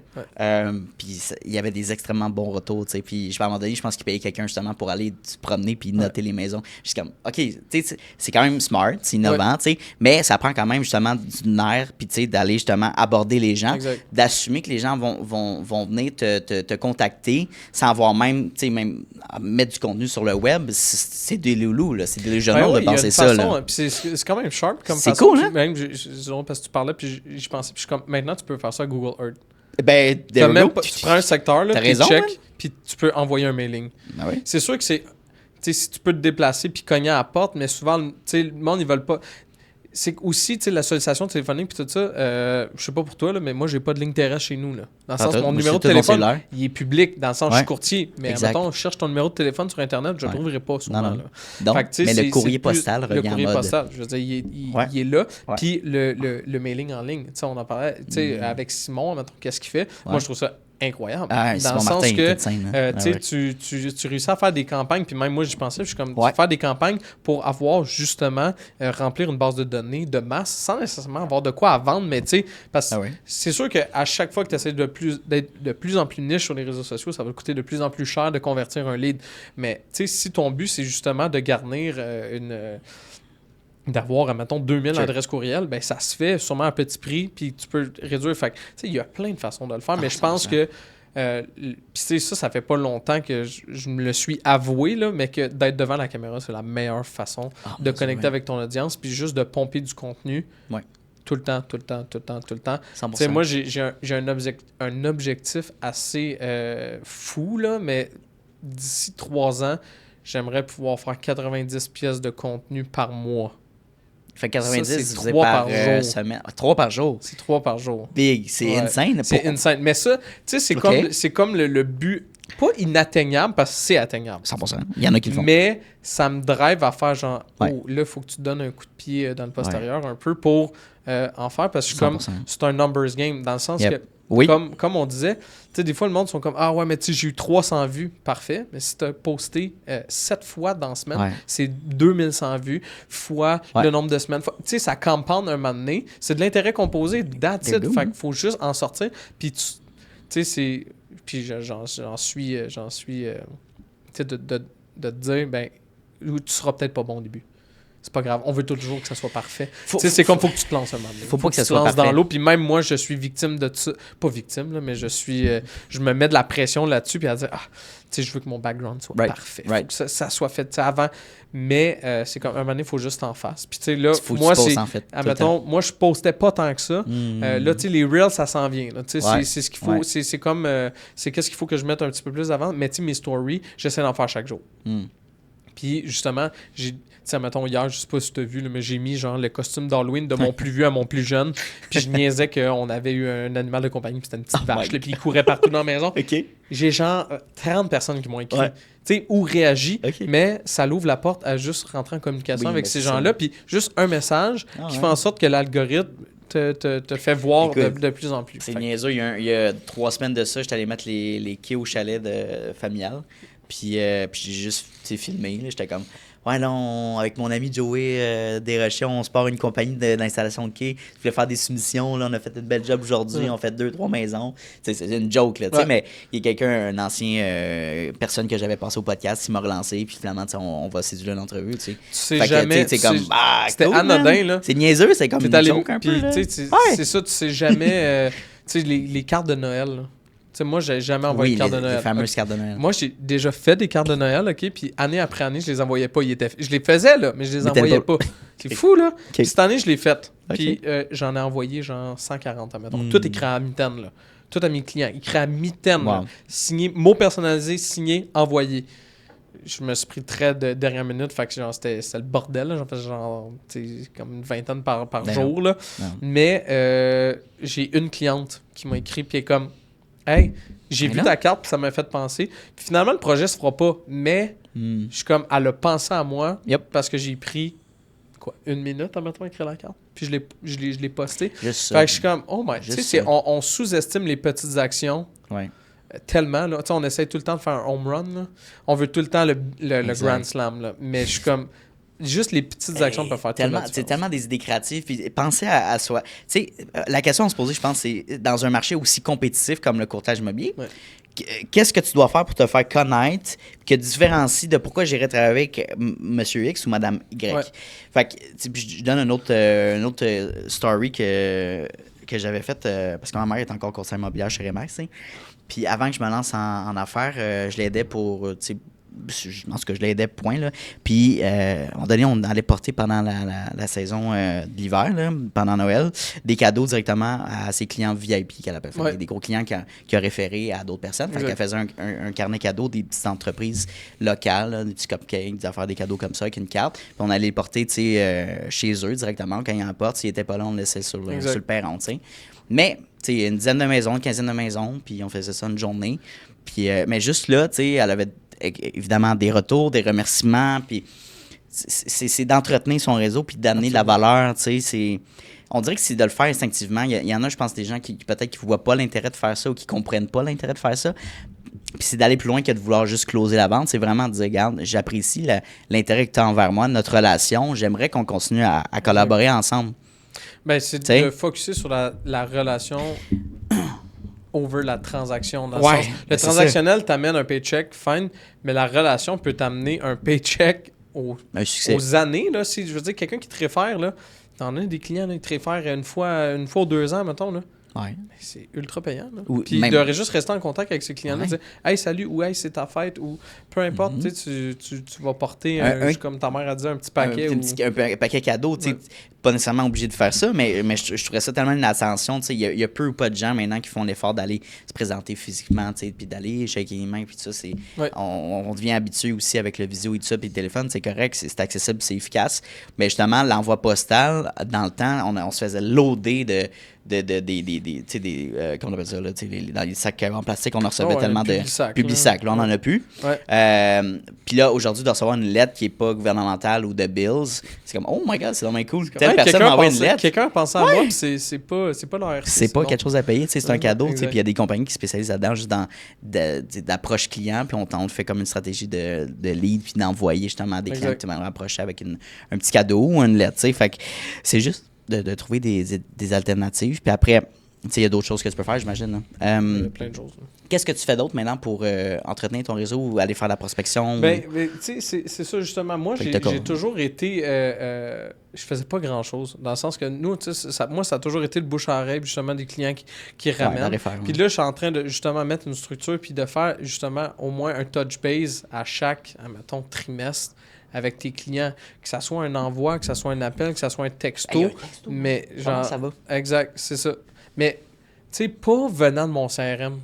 puis il y avait des extrêmement bons retours, tu sais, puis à un moment donné, je pense qu'il payait quelqu'un justement pour aller se promener puis noter les maisons. Je suis comme, OK, tu sais, c'est quand même smart, c'est innovant, tu sais, mais ça prend quand même justement du nerf, puis tu sais, d'aller justement aborder les gens, d'assumer que les gens vont venir te contacter sans avoir même mettre du contenu sur le web. C'est des loulous, là. C'est des journaux de penser ça. C'est quand même sharp comme façon. C'est cool, hein? Même, parce que tu parlais, puis j'y pensais, puis comme, maintenant, tu peux faire ça à Google Earth. Tu prends un secteur, là, tu check, puis tu peux envoyer un mailing. C'est sûr que c'est... si tu peux te déplacer puis cogner à la porte, mais souvent, le monde, ils veulent pas... C'est aussi, la sollicitation téléphonique puis tout ça, je sais pas pour toi, là, mais moi, j'ai pas de ligne terrestre chez nous, là. Dans le sens, mon numéro de téléphone, il est public, dans le sens, je suis courtier. Mais mettons, je cherche ton numéro de téléphone sur Internet, je le trouverai pas souvent, là. Donc, mais le courrier postal revient en mode. Le courrier postal, je veux dire, il est là. Puis le mailing en ligne, on en parlait, avec Simon, mettons, qu'est-ce qu'il fait? Moi, je trouve ça incroyable. Dans le sens que tu réussis à faire des campagnes, puis même moi j'y pensais, je suis comme faire des campagnes pour avoir justement remplir une base de données de masse sans nécessairement avoir de quoi à vendre, mais tu sais, parce que c'est sûr qu'à chaque fois que tu essaies d'être de plus en plus niche sur les réseaux sociaux, ça va coûter de plus en plus cher de convertir un lead. Mais tu sais, si ton but c'est justement de garnir d'avoir, mettons, 2000 Sure. adresses courriel, ben ça se fait sûrement à petit prix, puis tu peux réduire. Fait que, tu sais, il y a plein de façons de le faire, mais je pense 100%. que puis tu sais, ça fait pas longtemps que je me le suis avoué, là, mais que d'être devant la caméra, c'est la meilleure façon de connecter avec ton audience, puis juste de pomper du contenu tout le temps. 100%. Tu sais, moi, j'ai un objectif assez fou, là, mais d'ici 3 ans, j'aimerais pouvoir faire 90 pièces de contenu par mois. Fait 90, ça, c'est divisé 3 par jour. semaine. 3 par jour. C'est 3 par jour. Big, c'est insane. C'est insane. Mais ça, tu sais, c'est comme le but, pas inatteignable, parce que c'est atteignable. 100%. Il y en a qui le font. Mais ça me drive à faire genre, Ouais. oh, là, il faut que tu te donnes un coup de pied dans le postérieur un peu pour en faire, parce que 100%. c'est un numbers game, dans le sens que, Oui. comme on disait, tu sais, des fois, le monde sont comme, ah ouais, mais tu sais, j'ai eu 300 vues, parfait, mais si tu as posté 7 fois dans la semaine, c'est 2100 vues fois le nombre de semaines. Tu sais, ça compound un moment donné. C'est de l'intérêt composé, that's it. Fait qu'il faut juste en sortir. Puis, tu sais, c'est... Puis j'en suis... tu sais, de te dire, ben, tu seras peut-être pas bon au début. C'est pas grave. On veut toujours que ça soit parfait. Tu sais, c'est comme faut que tu te lances un moment donné. Faut pas que ça tu te soit lances parfait. dans l'eau. Puis même moi, je suis victime de ça. Pas victime, là, mais je suis... je me mets de la pression là-dessus. Puis à dire, tu sais, je veux que mon background soit parfait. Faut que ça soit fait avant. Mais c'est comme, un moment donné, il faut juste en face. Puis tu sais, là, moi, c'est... Admettons, moi, je postais pas tant que ça. Là, tu sais, les Reels, ça s'en vient. Tu sais, c'est ce qu'il faut. C'est comme... c'est qu'est-ce qu'il faut que je mette un petit peu plus avant. Mais tu sais, mes stories, j'essaie d'en faire chaque jour. Puis justement, tu sais, mettons, hier, je sais pas si tu as vu, là, mais j'ai mis genre le costume d'Halloween de mon plus vieux à mon plus jeune. Puis je niaisais qu'on avait eu un animal de compagnie, puis c'était une petite vache, là, puis il courait partout dans la maison. J'ai genre 30 personnes qui m'ont écrit, tu sais, ou réagi, mais ça l'ouvre la porte à juste rentrer en communication avec ces gens-là, puis juste un message qui fait en sorte que l'algorithme te fait voir de plus en plus. C'est niaiseux. Il y a 3 semaines de ça, j'étais allé mettre les quais au chalet familial. Puis j'ai juste filmé. J'étais comme, ouais, là, avec mon ami Joey Desrochers, on se part une compagnie d'installation de quai. Je voulais faire des soumissions. Là, on a fait une belle job aujourd'hui. On fait 2-3 maisons. T'sais, c'est une joke, là. Mais il y a quelqu'un, un ancien personne que j'avais passé au podcast, qui m'a relancé. Puis finalement, on va séduire l'entrevue. Tu sais jamais. C'est comme, c'était cool, anodin, là. C'est niaiseux, c'est comme une joke un peu. C'est ça, tu sais jamais. Tu sais, les cartes de Noël, là. Tu sais, moi, j'ai jamais envoyé de cartes de Noël. Les fameuses cartes de Noël. Moi, j'ai déjà fait des cartes de Noël, OK? Puis année après année, je les envoyais pas. Je les faisais, là, mais je les envoyais pas. C'est fou, là. Puis cette année, je l'ai faite. Puis j'en ai envoyé genre 140, admettons. Tout écrit à mitaine, là. Tout à mes clients. Écrit à mitaine, là. Signé, mot personnalisé, signé, envoyé. Je me suis pris très de dernière minute, fait que genre, c'était le bordel, là. J'en faisais genre, tu sais, comme une vingtaine par jour, là. Mais j'ai une cliente qui m'a écrit, puis elle est comme... Hey, j'ai vu ta carte, puis ça m'a fait penser. Puis finalement, le projet se fera pas, mais je suis comme, elle a pensé à moi parce que j'ai pris, 1 minute à mettre à écrire la carte. Puis je l'ai posté. Fait que je suis comme, oh my, tu sais, on sous-estime les petites actions tellement. Là. On essaie tout le temps de faire un home run. Là. On veut tout le temps le Grand Slam. Là. Mais je suis comme... Juste les petites actions peuvent faire tellement. C'est tellement des idées créatives. Puis penser à soi. Tu sais, la question à se poser, je pense, c'est dans un marché aussi compétitif comme le courtage immobilier, qu'est-ce que tu dois faire pour te faire connaître, que différencie de pourquoi j'irais travailler avec Monsieur X ou Madame Y. Fait que, je donne une autre story que j'avais faite parce que ma mère est encore conseillère immobilière chez Remax. Puis avant que je me lance en affaires, je l'aidais pour. Je pense que je l'aidais, point. Là. Puis, à un moment donné, on allait porter pendant la saison de l'hiver, là, pendant Noël, des cadeaux directement à ses clients VIP qu'elle appelle. Des gros clients qui a référé à d'autres personnes. Fait qu'elle faisait un carnet cadeau des petites entreprises locales, là, des petits cupcakes, des affaires, des cadeaux comme ça, avec une carte. Puis on allait les porter chez eux directement. Quand ils en portent, s'ils n'étaient pas là, on le laissait sur le perron. T'sais. Mais, une dizaine de maisons, une quinzaine de maisons, puis on faisait ça une journée. Puis, mais juste là, elle avait évidemment des retours, des remerciements, puis c'est d'entretenir son réseau puis d'amener de la valeur, on dirait que c'est de le faire instinctivement. Il y en a, je pense, des gens qui peut-être qui ne voient pas l'intérêt de faire ça ou qui ne comprennent pas l'intérêt de faire ça. Puis c'est d'aller plus loin que de vouloir juste closer la vente. C'est vraiment de dire, regarde, j'apprécie l'intérêt que tu as envers moi, notre relation. J'aimerais qu'on continue à collaborer ensemble. Ben, c'est de focusser sur la relation over la transaction. Dans le sens, le transactionnel t'amène un paycheck, fine, mais la relation peut t'amener un paycheck Un succès. aux années, là, si je veux dire, quelqu'un qui te réfère, là, t'en as des clients là, qui te réfèrent une fois ou 2 ans, mettons, là. Ouais. C'est ultra payant. Là. Ou Puis même- il devrait juste rester en contact avec ses clients-là, Ouais. dire hey, salut, ou hey, c'est ta fête, ou peu importe, tu sais, tu vas porter, comme ta mère a dit, un petit paquet. Un paquet cadeau, tu sais, pas nécessairement obligé de faire ça, mais je trouvais ça tellement une attention. Tu sais, il y a peu ou pas de gens maintenant qui font l'effort d'aller se présenter physiquement, tu sais, puis d'aller shaker les mains, puis tout ça. On devient habitué aussi avec le visio et tout ça, puis le téléphone, c'est correct, c'est accessible, c'est efficace. Mais justement, l'envoi postal, dans le temps, on se faisait loader comment on appelle ça, là, dans les sacs en plastique, on en recevait tellement de Publisac. Là, on n'en a plus. Ouais. Puis là, aujourd'hui, de recevoir une lettre qui n'est pas gouvernementale ou de Bills, c'est comme, oh my God, c'est vraiment cool. Telle personne m'envoie une lettre. Quelqu'un pensait à moi, puis c'est pas leur RC. C'est pas quelque chose à payer, c'est un cadeau. Puis exact. il y a des compagnies qui spécialisent là-dedans, juste dans d'approche client, puis on fait comme une stratégie de lead, puis d'envoyer justement des clients qui te rapprocher avec un petit cadeau ou une lettre. Fait que c'est juste de trouver des alternatives. Puis après, il y a d'autres choses que tu peux faire, j'imagine. Il y a plein de choses. Qu'est-ce que tu fais d'autre maintenant pour entretenir ton réseau ou aller faire de la prospection? Ben, tu sais, c'est ça justement. Moi, j'ai toujours été... je faisais pas grand-chose. Dans le sens que nous, tu sais, moi, ça a toujours été le bouche à oreille, justement, des clients qui ramènent. Puis là, je suis en train de justement mettre une structure puis de faire justement au moins un touch base à chaque, mettons, trimestre avec tes clients, que ça soit un envoi, que ça soit un appel, que ça soit un texto. Mais genre, ça va? Exact, c'est ça. Mais, tu sais, pas venant de mon CRM.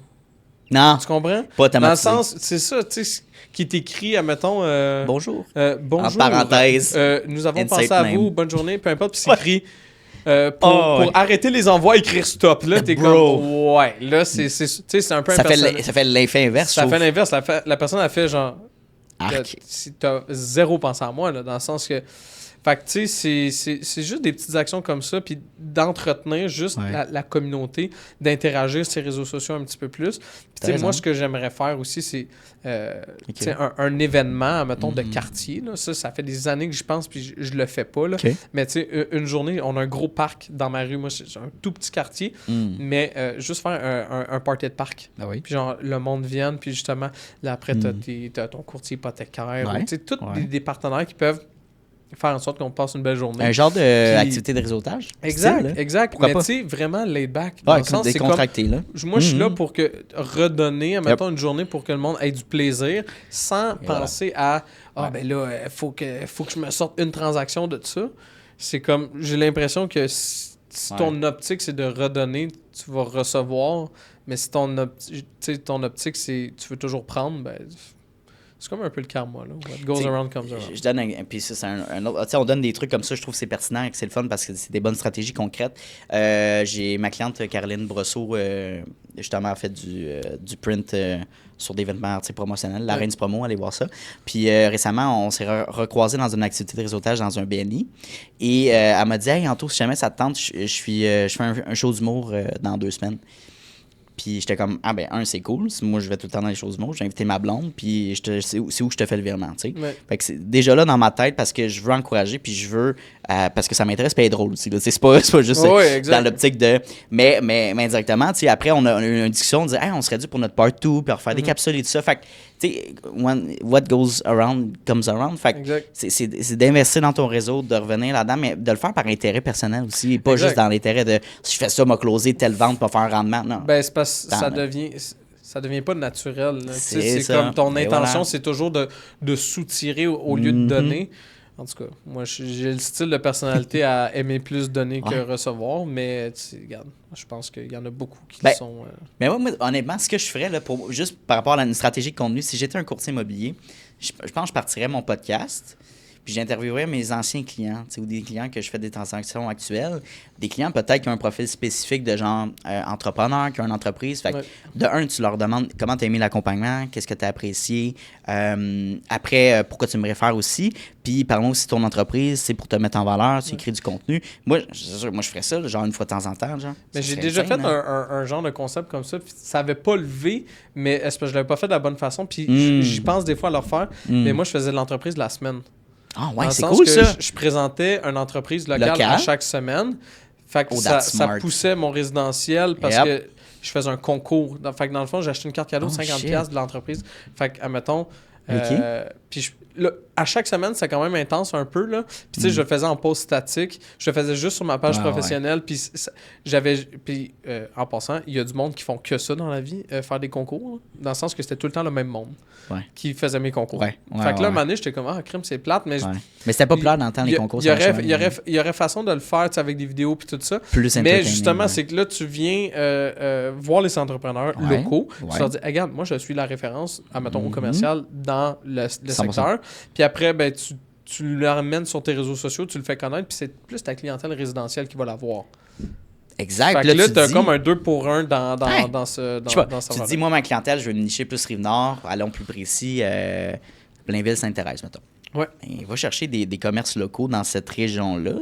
Non. Tu comprends? Pas automatisé. Dans le sens, c'est ça, tu sais, qui est écrit, admettons... bonjour. Bonjour. En parenthèse. Nous avons insert pensé à name. vous, bonne journée, peu importe, puis c'est écrit... pour arrêter les envois, écrire stop. Là, t'es comme... Ouais, là, c'est un peu ça fait l'effet inverse, ça fait l'inverse. La personne a fait genre... Arc. T'as zéro pensé à moi, là, dans le sens que... Fait que, tu sais, c'est juste des petites actions comme ça, puis d'entretenir juste la communauté, d'interagir sur les réseaux sociaux un petit peu plus. Puis, tu sais, moi, ce que j'aimerais faire aussi, c'est un événement, mettons, de quartier. Là. Ça fait des années que j'y pense, puis je le fais pas. Là. Mais, tu sais, une journée, on a un gros parc dans ma rue. Moi, c'est un tout petit quartier, mais juste faire un party de parc. Ah oui. Puis, genre, le monde vienne, puis justement, là, après, t'as ton courtier hypothécaire. Tu sais, tous des partenaires qui peuvent faire en sorte qu'on passe une belle journée. Un genre d'activité de réseautage. Exact. Pourquoi mais pas? tu sais, vraiment laid back. Ouais, comme décontracté, là. Moi, je suis là pour redonner, mettons, une journée pour que le monde ait du plaisir sans penser à ben là, faut que je me sorte une transaction de ça. C'est comme, j'ai l'impression que si ton optique, c'est de redonner, tu vas recevoir. Mais si ton optique, c'est tu veux toujours prendre, ben... C'est comme un peu le karma, là. What goes around comes around. Je donne puis ça, c'est un autre... Tu sais, on donne des trucs comme ça, je trouve que c'est pertinent et que c'est le fun parce que c'est des bonnes stratégies concrètes. J'ai ma cliente Caroline Brosseau, justement, a fait du print sur des événements promotionnels, la Reine du Promo, allez voir ça. Puis récemment, on s'est recroisés dans une activité de réseautage dans un BNI. Et elle m'a dit « Hey, Anto, si jamais ça te tente, je fais un show d'humour dans 2 semaines. » Puis j'étais comme, c'est cool. Moi, je vais tout le temps dans les choses d'humour. J'ai invité ma blonde, puis c'est où je te fais le virement, tu sais. Fait que c'est déjà là dans ma tête parce que je veux encourager, puis je veux, parce que ça m'intéresse, puis être drôle aussi. C'est pas juste dans l'optique de. Mais indirectement, tu sais, après, on a eu une discussion, on disait, on serait dû pour notre part 2, puis refaire des capsules et tout ça. Fait que, tu sais, what goes around comes around. Fait que c'est d'investir dans ton réseau, de revenir là-dedans, mais de le faire par intérêt personnel aussi, et pas juste dans l'intérêt de si je fais ça, m'a closer telle vente pour faire un rendement. Non. Ben, c'est parce que ça devient pas naturel. C'est comme ton intention, c'est toujours de soutirer au lieu de donner. En tout cas, moi, j'ai le style de personnalité à aimer plus donner que recevoir, mais regarde, je pense qu'il y en a beaucoup qui sont... Mais moi, honnêtement, ce que je ferais, là, juste par rapport à une stratégie de contenu, si j'étais un courtier immobilier, je pense que je partirais mon podcast, puis j'interviewerais mes anciens clients, ou des clients que je fais des transactions actuelles, des clients peut-être qui ont un profil spécifique de genre entrepreneur, qui ont une entreprise. Fait que, de un, tu leur demandes comment tu as aimé l'accompagnement, qu'est-ce que tu as apprécié. Après, pourquoi tu me réfères aussi. Puis parlons aussi de ton entreprise, c'est pour te mettre en valeur, tu écris du contenu. Moi, je ferais ça, genre une fois de temps en temps. Genre. Mais j'ai déjà fait un genre de concept comme ça, puis ça n'avait pas levé, mais est-ce que je l'avais pas fait de la bonne façon. Puis j'y pense des fois à le faire, mais moi, je faisais de l'entreprise la semaine. Ah ouais, c'est cool ça! Je présentais une entreprise locale à chaque semaine. Fait que ça poussait mon résidentiel parce que je faisais un concours. Fait que dans le fond, j'ai acheté une carte cadeau de 50$ de l'entreprise. Fait que, admettons, puis là, à chaque semaine, c'est quand même intense un peu, là. Puis, tu sais, je le faisais en pause statique. Je le faisais juste sur ma page professionnelle. Puis, Puis, en passant, il y a du monde qui font que ça dans la vie, faire des concours, là, dans le sens que c'était tout le temps le même monde qui faisait mes concours. Fait que là, un moment donné, j'étais comme, crime, c'est plate. Mais c'était populaire dans le temps, les concours. Il y aurait façon de le faire, tu sais, avec des vidéos puis tout ça. Mais justement, c'est que là, tu viens voir les entrepreneurs locaux. Tu leur dis, regarde, moi, je suis la référence, admettons, au commercial dans le secteur. Puis après, ben, tu le ramènes sur tes réseaux sociaux, tu le fais connaître, puis c'est plus ta clientèle résidentielle qui va la voir. Exact. Fait que là, tu as comme un 2 pour 1 dans ce tu te dis, moi, ma clientèle, je veux me nicher plus Rive-Nord, allons plus précis, Blainville, Sainte-Thérèse, mettons. Ouais. Et va chercher des commerces locaux dans cette région-là,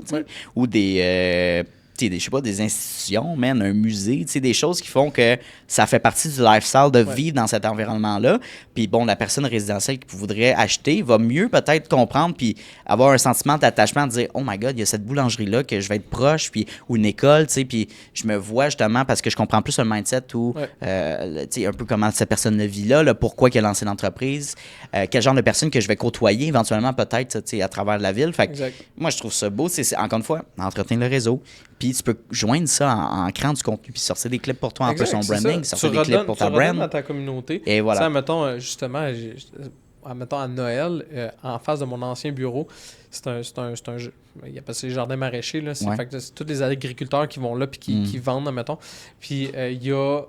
ou des je sais pas, des institutions, même un musée, des choses qui font que ça fait partie du lifestyle de vivre dans cet environnement-là. Puis bon, la personne résidentielle qui voudrait acheter va mieux peut-être comprendre puis avoir un sentiment d'attachement, de dire « Oh my God, il y a cette boulangerie-là que je vais être proche, puis ou une école, puis je me vois justement parce que je comprends plus un mindset ou un peu comment cette personne vit là, pourquoi qu'elle a lancé l'entreprise, quel genre de personne que je vais côtoyer éventuellement peut-être à travers la ville. » Fait que moi, je trouve ça beau. C'est encore une fois, entretenir le réseau. Puis tu peux joindre ça en créant du contenu puis sortir des clips pour toi, en personal branding, sortir des clips pour ta brand. À ta communauté. Et voilà. Mettons, justement, mettons à Noël, en face de mon ancien bureau, c'est un il appelle ça les jardins maraîchers. Là. Fait que c'est tous les agriculteurs qui vont là puis qui vendent, mettons. Puis il y a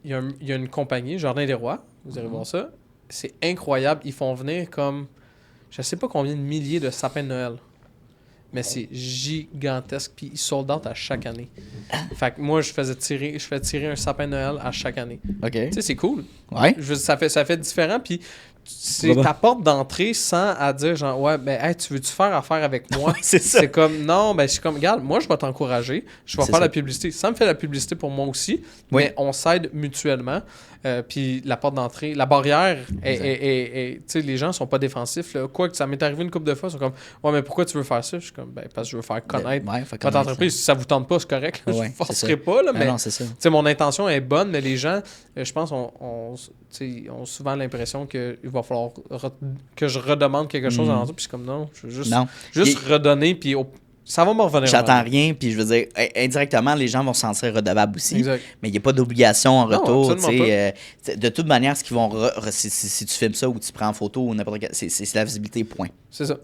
une compagnie, Jardin des Rois, vous allez voir ça. C'est incroyable. Ils font venir comme, je sais pas combien de milliers de sapins de Noël. Mais c'est gigantesque, puis ils sold out à chaque année. Fait que moi, je fais tirer un sapin de Noël à chaque année. OK. Tu sais, c'est cool. Ouais. Ça fait différent, puis c'est ta porte d'entrée sans à dire genre, ouais, ben, hey, tu veux-tu faire affaire avec moi? C'est ça. C'est comme, non, ben, je suis comme, regarde, moi, je vais t'encourager, je vais faire la publicité. Ça me fait la publicité pour moi aussi, mais on s'aide mutuellement. Puis la porte d'entrée, la barrière, tu sais, les gens sont pas défensifs. Là. Quoi que ça m'est arrivé une couple de fois, ils sont comme, ouais, mais pourquoi tu veux faire ça? Je suis comme, ben, parce que je veux faire connaître votre entreprise. Si ça vous tente pas, c'est correct. Je ne forcerai pas, là, mais non, c'est ça. Mon intention est bonne, mais les gens, je pense, ont souvent l'impression qu'il va falloir que je redemande quelque chose en puis c'est comme, non, je veux juste redonner, puis ça va me revenir. J'attends rien, puis je veux dire, indirectement, les gens vont se sentir redevables aussi. Exact. Mais il n'y a pas d'obligation en retour. Pas. De toute manière, ce qu'ils vont. Si tu filmes ça ou tu prends en photo ou n'importe quel. C'est la visibilité, point. C'est ça.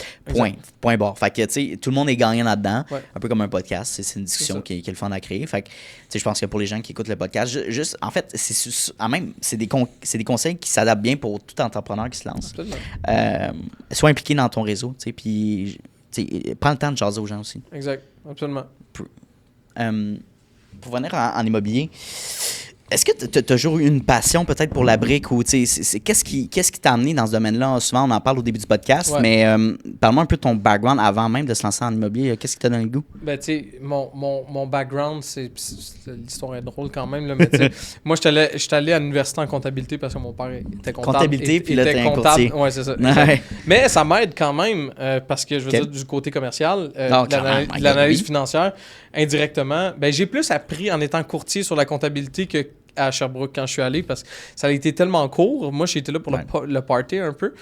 Point barre. Fait que, tu sais, tout le monde est gagnant là-dedans. Ouais. Un peu comme un podcast. C'est une discussion qui est le fun à créer. Fait que, tu sais, je pense que pour les gens qui écoutent le podcast, en fait, c'est des conseils qui s'adaptent bien pour tout entrepreneur qui se lance. Sois impliqué dans ton réseau, tu sais, puis. Prends le temps de jaser aux gens aussi. Exact, absolument. Pour venir en immobilier, est-ce que tu as toujours eu une passion peut-être pour la brique ou qu'est-ce qui t'a amené dans ce domaine-là? Souvent, on en parle au début du podcast, mais parle-moi un peu de ton background avant même de se lancer en immobilier. Qu'est-ce qui t'a donné le goût? Ben, tu sais, mon background, l'histoire est drôle quand même, là, mais moi, je suis allé à l'université en comptabilité parce que mon père était comptable. Comptabilité, puis là, t'es un courtier. Ouais, c'est ça. Mais ça m'aide quand même parce que, je veux dire, du côté commercial, l'analyse financière, indirectement, ben, j'ai plus appris en étant courtier sur la comptabilité que à Sherbrooke quand je suis allé parce que ça a été tellement court. Moi, j'étais là pour le party un peu.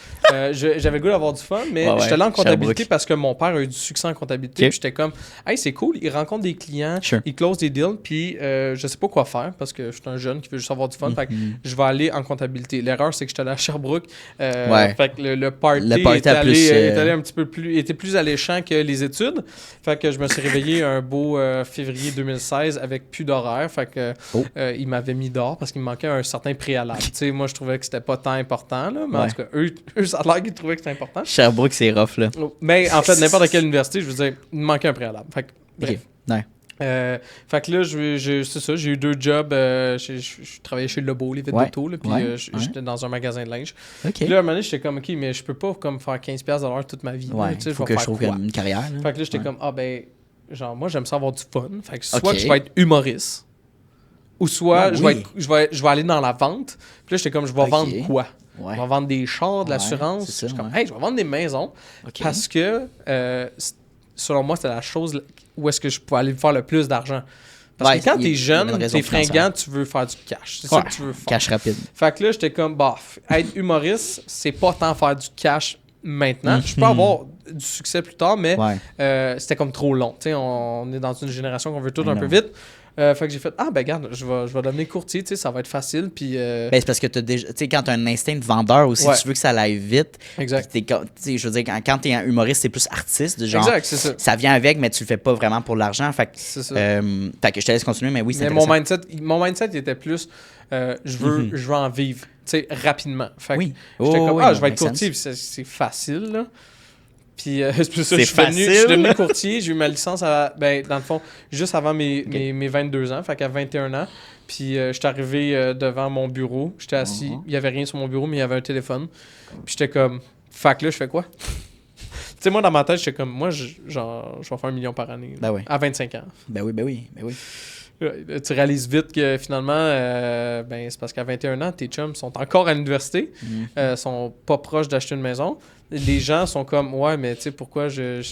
J'avais le goût d'avoir du fun, mais j'étais là en comptabilité parce que mon père a eu du succès en comptabilité. Puis j'étais comme, hey, c'est cool, il rencontre des clients, il close des deals, puis je sais pas quoi faire parce que je suis un jeune qui veut juste avoir du fun. Fait que je vais aller en comptabilité. L'erreur, c'est que j'étais allé à Sherbrooke. Fait que le party était plus alléchant que les études. Fait que je me suis réveillé un beau février 2016 avec plus d'horaire. Fait que il m'avait mis dehors parce qu'il me manquait un certain préalable. Tu sais, moi, je trouvais que c'était pas tant important, là, mais en tout cas, eux, ça a l'air qu'ils trouvaient que c'était important. Sherbrooke, c'est rough, là. Mais en fait, n'importe quelle université, je veux dire, il me manquait un préalable. Fait que, bref. Fait que là, c'est ça, j'ai eu 2 jobs. Je travaillais chez Lebeau, les vitres d'auto, là, puis j'étais dans un magasin de linge. Puis là, à un moment donné, j'étais comme, OK, mais je peux pas comme faire 15$ de l'heure toute ma vie. Ouais, il faut que je trouve une carrière. Là. Fait que là, j'étais comme, genre, moi, j'aime ça avoir du fun. Fait que soit que je vais être humoriste, ou soit je vais aller dans la vente. Puis là, j'étais comme, je vais vendre quoi? Je vais vendre des chars, de l'assurance. Je suis comme, hey, je vais vendre des maisons. Parce que, selon moi, c'était la chose où est-ce que je pouvais aller faire le plus d'argent. Parce que quand t'es jeune, t'es fringant, tu veux faire du cash. C'est ça que tu veux faire. Cash rapide. Fait que là, j'étais comme, être humoriste, c'est pas tant faire du cash maintenant. Je peux avoir du succès plus tard, mais Ouais. c'était comme trop long. Tu sais, on est dans une génération qu'on veut tout un Non. peu vite. Fait que j'ai fait, regarde, je vais devenir courtier, tu sais, ça va être facile. Puis, Ben, c'est parce que t'as déjà, tu sais, quand t'as un instinct de vendeur aussi, Ouais. tu veux que ça aille vite. exact. Tu sais, je veux dire, quand t'es un humoriste, c'est plus artiste, genre. Exact, c'est ça. Ça vient avec, mais tu le fais pas vraiment pour l'argent. Fait que, C'est ça. fait que je te laisse continuer, mais oui, c'est Mais intéressant. mon mindset il était plus, je veux en vivre, tu sais, rapidement. Fait que Oui. j'étais Oh, comme, oui, je non, vais être make courtier, puis c'est facile, là. Puis c'est pour ça que C'est je suis devenu facile. courtier. J'ai eu ma licence, dans le fond, juste avant mes 22 ans, fait qu'à 21 ans. Puis je suis arrivé devant mon bureau. J'étais assis, il n'y avait rien sur mon bureau, mais il y avait un téléphone. Puis j'étais comme, fait que là, je fais quoi? Tu sais, moi, dans ma tête, j'étais comme, moi, je vais faire 1 million par année. Ben oui. À 25 ans. Ben oui, ben oui, ben oui. Tu réalises vite que finalement, c'est parce qu'à 21 ans, tes chums sont encore à l'université, sont pas proches d'acheter une maison. Les gens sont comme, ouais, mais tu sais, pourquoi tu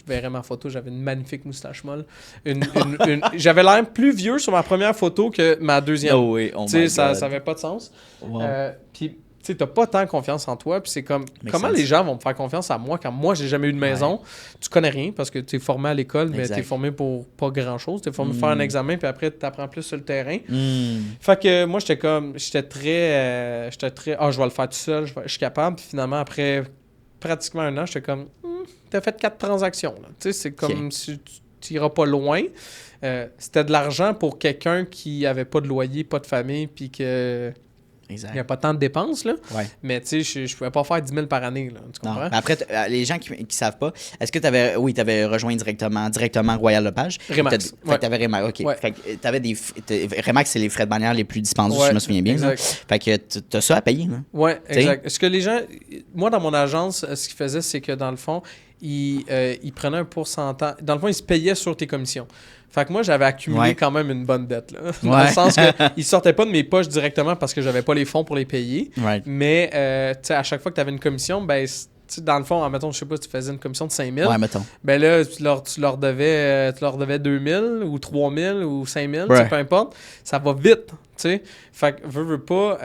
verrais ma photo, j'avais une magnifique moustache molle. J'avais l'air plus vieux sur ma première photo que ma deuxième. Oh oui, oh Tu sais, my ça God. avait pas de sens. Wow. Puis, tu sais, t'as pas tant confiance en toi. Puis c'est comme, Makes comment sense. les gens vont me faire confiance à moi quand moi, j'ai jamais eu de maison? Tu connais rien parce que tu es formé à l'école, mais Exact. tu es formé pour pas grand-chose. Tu es formé pour faire un examen, puis après, tu apprends plus sur le terrain. Fait que moi, j'étais très, je vais le faire tout seul, je suis capable. Puis finalement, après pratiquement 1 an, j'étais comme, t'as fait 4 transactions. Là. Tu sais, c'est comme si tu iras pas loin. C'était de l'argent pour quelqu'un qui avait pas de loyer, pas de famille, puis que Exact. il n'y a pas tant de dépenses, là. Ouais. Mais tu sais, je pouvais pas faire 10 000 par année, là. Tu Non. comprends? Mais après, les gens qui savent pas, est-ce que tu avais rejoint directement Royal Lepage? Remax. Fait que t'avais Remax, ok. Ouais. Fait que t'avais Remax, c'est les frais de bannière les plus dispendieux, si je me souviens bien. Là. Exact. Fait que t'as ça à payer, là. Ouais, T'sais? exact. Ce que les gens... Moi, dans mon agence, ce qu'ils faisaient, c'est que dans le fond, ils prenaient un pourcentage... Dans le fond, ils se payaient sur tes commissions. Fait que moi, j'avais accumulé quand même une bonne dette, là. Dans le sens que ils sortaient pas de mes poches directement parce que j'avais pas les fonds pour les payer. Right. Mais, tu sais, à chaque fois que tu avais une commission, ben, dans le fond, admettons, je sais pas, tu faisais une commission de 5 000. Ouais, mettons. Ben là, tu leur devais 2 000 ou 3 000 ou 5 000, Ouais. peu importe. Ça va vite, tu sais. Fait que, veux pas,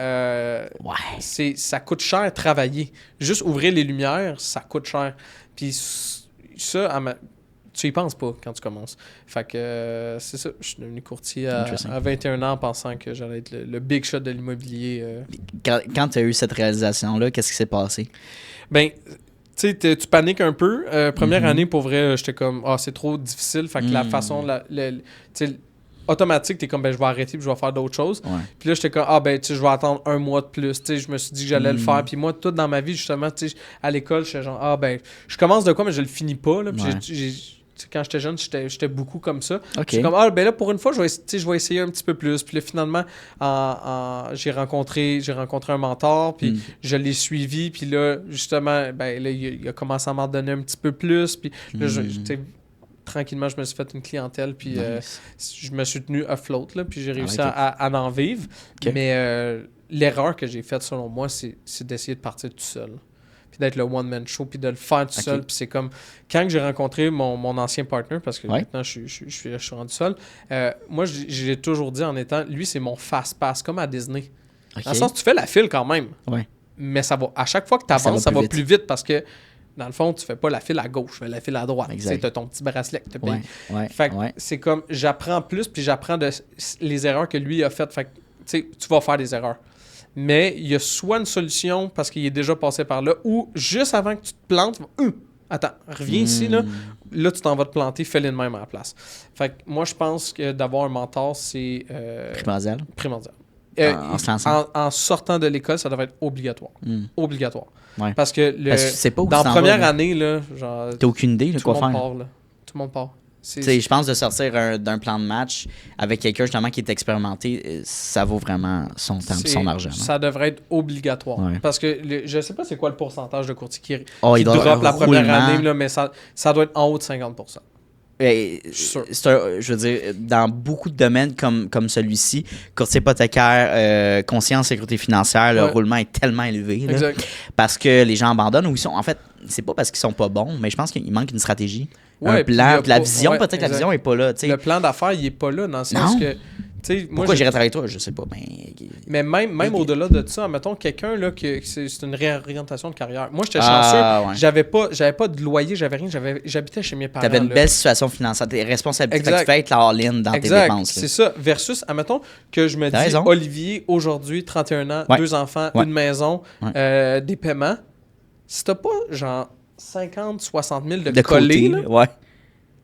Ouais. ça coûte cher travailler. Juste ouvrir les lumières, ça coûte cher. Puis ça, tu y penses pas quand tu commences. Fait que c'est ça. Je suis devenu courtier à 21 ans en pensant que j'allais être le big shot de l'immobilier. Quand tu as eu cette réalisation-là, qu'est-ce qui s'est passé? Ben, tu sais, tu paniques un peu. Première année, pour vrai, j'étais comme, c'est trop difficile. Fait que la façon, tu sais, automatique, t'es comme, je vais arrêter puis je vais faire d'autres choses. Ouais. Puis là, j'étais comme, tu sais, je vais attendre 1 mois de plus. Tu sais, je me suis dit que j'allais le faire. Puis moi, tout dans ma vie, justement, tu sais, à l'école, j'étais genre, je commence de quoi, mais je le finis pas. Là. Puis quand j'étais jeune, j'étais beaucoup comme ça. OK. J'étais comme, là, pour une fois, je vais essayer un petit peu plus. Puis là, finalement, j'ai rencontré un mentor, puis je l'ai suivi. Puis là, justement, là, il a commencé à m'en donner un petit peu plus. Puis là, tranquillement, je me suis fait une clientèle, puis je me suis tenu afloat, là, puis j'ai réussi à en vivre. Okay. Mais l'erreur que j'ai faite, selon moi, c'est d'essayer de partir tout seul. Puis d'être le one-man show, puis de le faire tout seul. Puis c'est comme, quand j'ai rencontré mon ancien partner, parce que maintenant, je suis rendu seul, moi, j'ai toujours dit en étant, lui, c'est mon fast-pass, comme à Disney. Okay. Dans le sens, tu fais la file quand même. Ouais. Mais ça va, à chaque fois que tu avances, ça va plus vite parce que dans le fond, tu fais pas la file à gauche, tu fais la file à droite. Tu as ton petit bracelet que tu payes. Fait que c'est comme, j'apprends plus, puis j'apprends les erreurs que lui a faites. Fait que, tu vas faire des erreurs. Mais il y a soit une solution parce qu'il est déjà passé par là, ou juste avant que tu te plantes, attends, reviens ici, là, tu t'en vas te planter, fais-le de même à la place. Fait que moi, je pense que d'avoir un mentor, c'est primordial. En sortant de l'école, ça devrait être obligatoire. Obligatoire. Ouais. Parce que c'est pas où dans la première vas, année, là, genre. T'as aucune idée de quoi faire. Tout le monde part. Je pense de sortir d'un plan de match avec quelqu'un justement qui est expérimenté, ça vaut vraiment son temps et son argent. Ça devrait être obligatoire. Ouais. Parce que je sais pas c'est quoi le pourcentage de courtiers qui il drop la première année, là, mais ça doit être en haut de 50%. Je veux dire, dans beaucoup de domaines comme celui-ci, courtier hypothécaire, conscience sécurité financière, le roulement est tellement élevé. Là, parce que les gens abandonnent ou ils sont. En fait, c'est pas parce qu'ils sont pas bons, mais je pense qu'il manque une stratégie. Un plan, la vision, peut-être que la vision est pas là. T'sais. Le plan d'affaires, il est pas là dans le sens que Pourquoi j'irais travailler avec toi? Je sais pas. Mais même au-delà de ça, mettons quelqu'un là que c'est une réorientation de carrière. Moi, j'étais chanceux. Ouais. J'avais pas de loyer, j'avais rien. J'habitais chez mes parents. T'avais une belle situation financière, tes responsabilités. Tu fais être all-in dans tes dépenses. C'est ça. Versus, admettons que je me dis, Olivier, aujourd'hui, 31 ans, 2 enfants, une maison, des paiements. Si t'as pas genre 50, 60 000 de collés,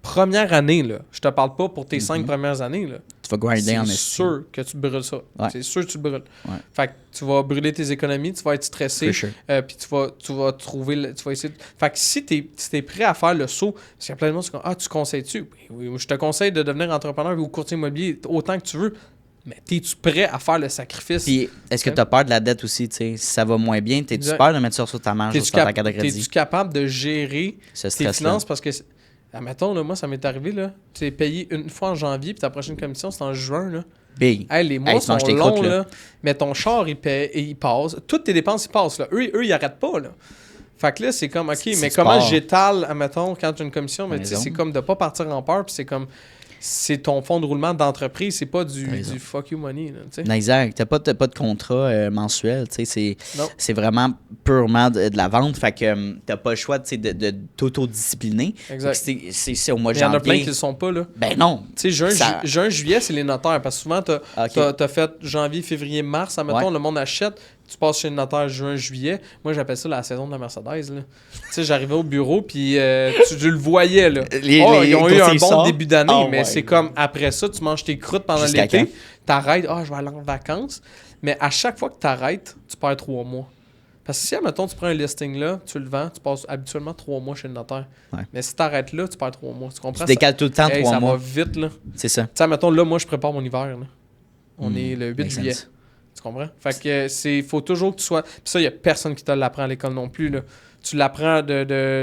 première année, là, je te parle pas pour tes 5 premières années, là, tu vas grinder en c'est sûr que tu brûles ça. C'est sûr que tu le brûles. Fait que tu vas brûler tes économies, tu vas être stressé, puis tu vas trouver... Tu vas essayer Fait que si t'es prêt à faire le saut, parce qu'il y a plein de monde qui disent « Ah, tu conseilles-tu? » Oui, je te conseille de devenir entrepreneur ou courtier immobilier autant que tu veux. Mais t'es-tu prêt à faire le sacrifice? Puis, est-ce que tu as peur de la dette aussi? Si ça va moins bien, t'es-tu peur de mettre ça sur ta marge ou sur ta carte de crédit? T'es-tu capable de gérer tes finances? Parce que, admettons, là, moi, ça m'est arrivé, là, tu es payé une fois en janvier, puis ta prochaine commission, c'est en juin. Là. Big. Hey, les mois sont longs, là. Mais ton char, il passe. Toutes tes dépenses, ils passent. Là. Eux, ils n'arrêtent pas. Là. Fait que là, c'est comme, OK, mais comment j'étale, admettons, quand tu as une commission? Mais c'est comme de ne pas partir en peur, puis c'est comme... C'est ton fonds de roulement d'entreprise, c'est pas du fuck you money. Là, exact. T'as pas de contrat mensuel. C'est vraiment purement de la vente. Fait que t'as pas le choix de t'autodiscipliner. Exact. C'est au mois de janvier. Il y en a plein qui le sont pas. Là. Ben non. Juin, juillet, c'est les notaires. Parce que souvent, t'as fait janvier, février, mars. Admettons, le monde achète. Tu passes chez le notaire juin, juillet. Moi, j'appelle ça la saison de la Mercedes. J'arrivais au bureau, puis tu le voyais. Là. Ils ont eu un bon début d'année, mais c'est comme après ça, tu manges tes croûtes pendant l'été. T'arrêtes, je vais aller en vacances. Mais à chaque fois que t'arrêtes, tu perds 3 mois. Parce que si, admettons, tu prends un listing là, tu le vends, tu passes habituellement 3 mois chez le notaire. Ouais. Mais si t'arrêtes là, tu perds 3 mois. Tu comprends? Tu décales tout le temps 3 mois. Ça va vite. Là. C'est ça. Tu sais, admettons, là, moi, je prépare mon hiver. Là. On est le 8 juillet. Tu comprends? Fait que faut toujours que tu sois... Puis ça, il n'y a personne qui te l'apprend à l'école non plus, là. Tu l'apprends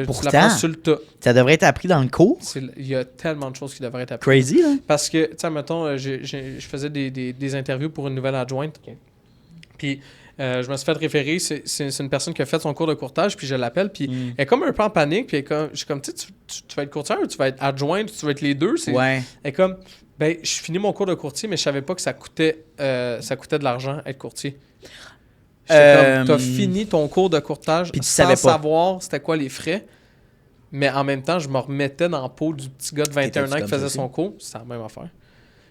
Pourtant, tu l'apprends sur le tas. Ça devrait être appris dans le cours. Il y a tellement de choses qui devraient être apprises. Crazy, là. Parce que, tu sais, mettons, je faisais des interviews pour une nouvelle adjointe. Okay. Puis, je me suis fait référer. C'est une personne qui a fait son cours de courtage, puis je l'appelle, puis elle est comme un peu en panique, puis je suis comme, tu sais, tu vas être courtier ou tu vas être adjointe, tu vas être les deux? Ouais. Elle est comme... Ben, je finis mon cours de courtier, mais je savais pas que ça coûtait de l'argent être courtier. J'étais comme, t'as fini ton cours de courtage sans savoir c'était quoi les frais, mais en même temps, je me remettais dans la peau du petit gars de 21 ans qui faisait son cours. C'est la même affaire.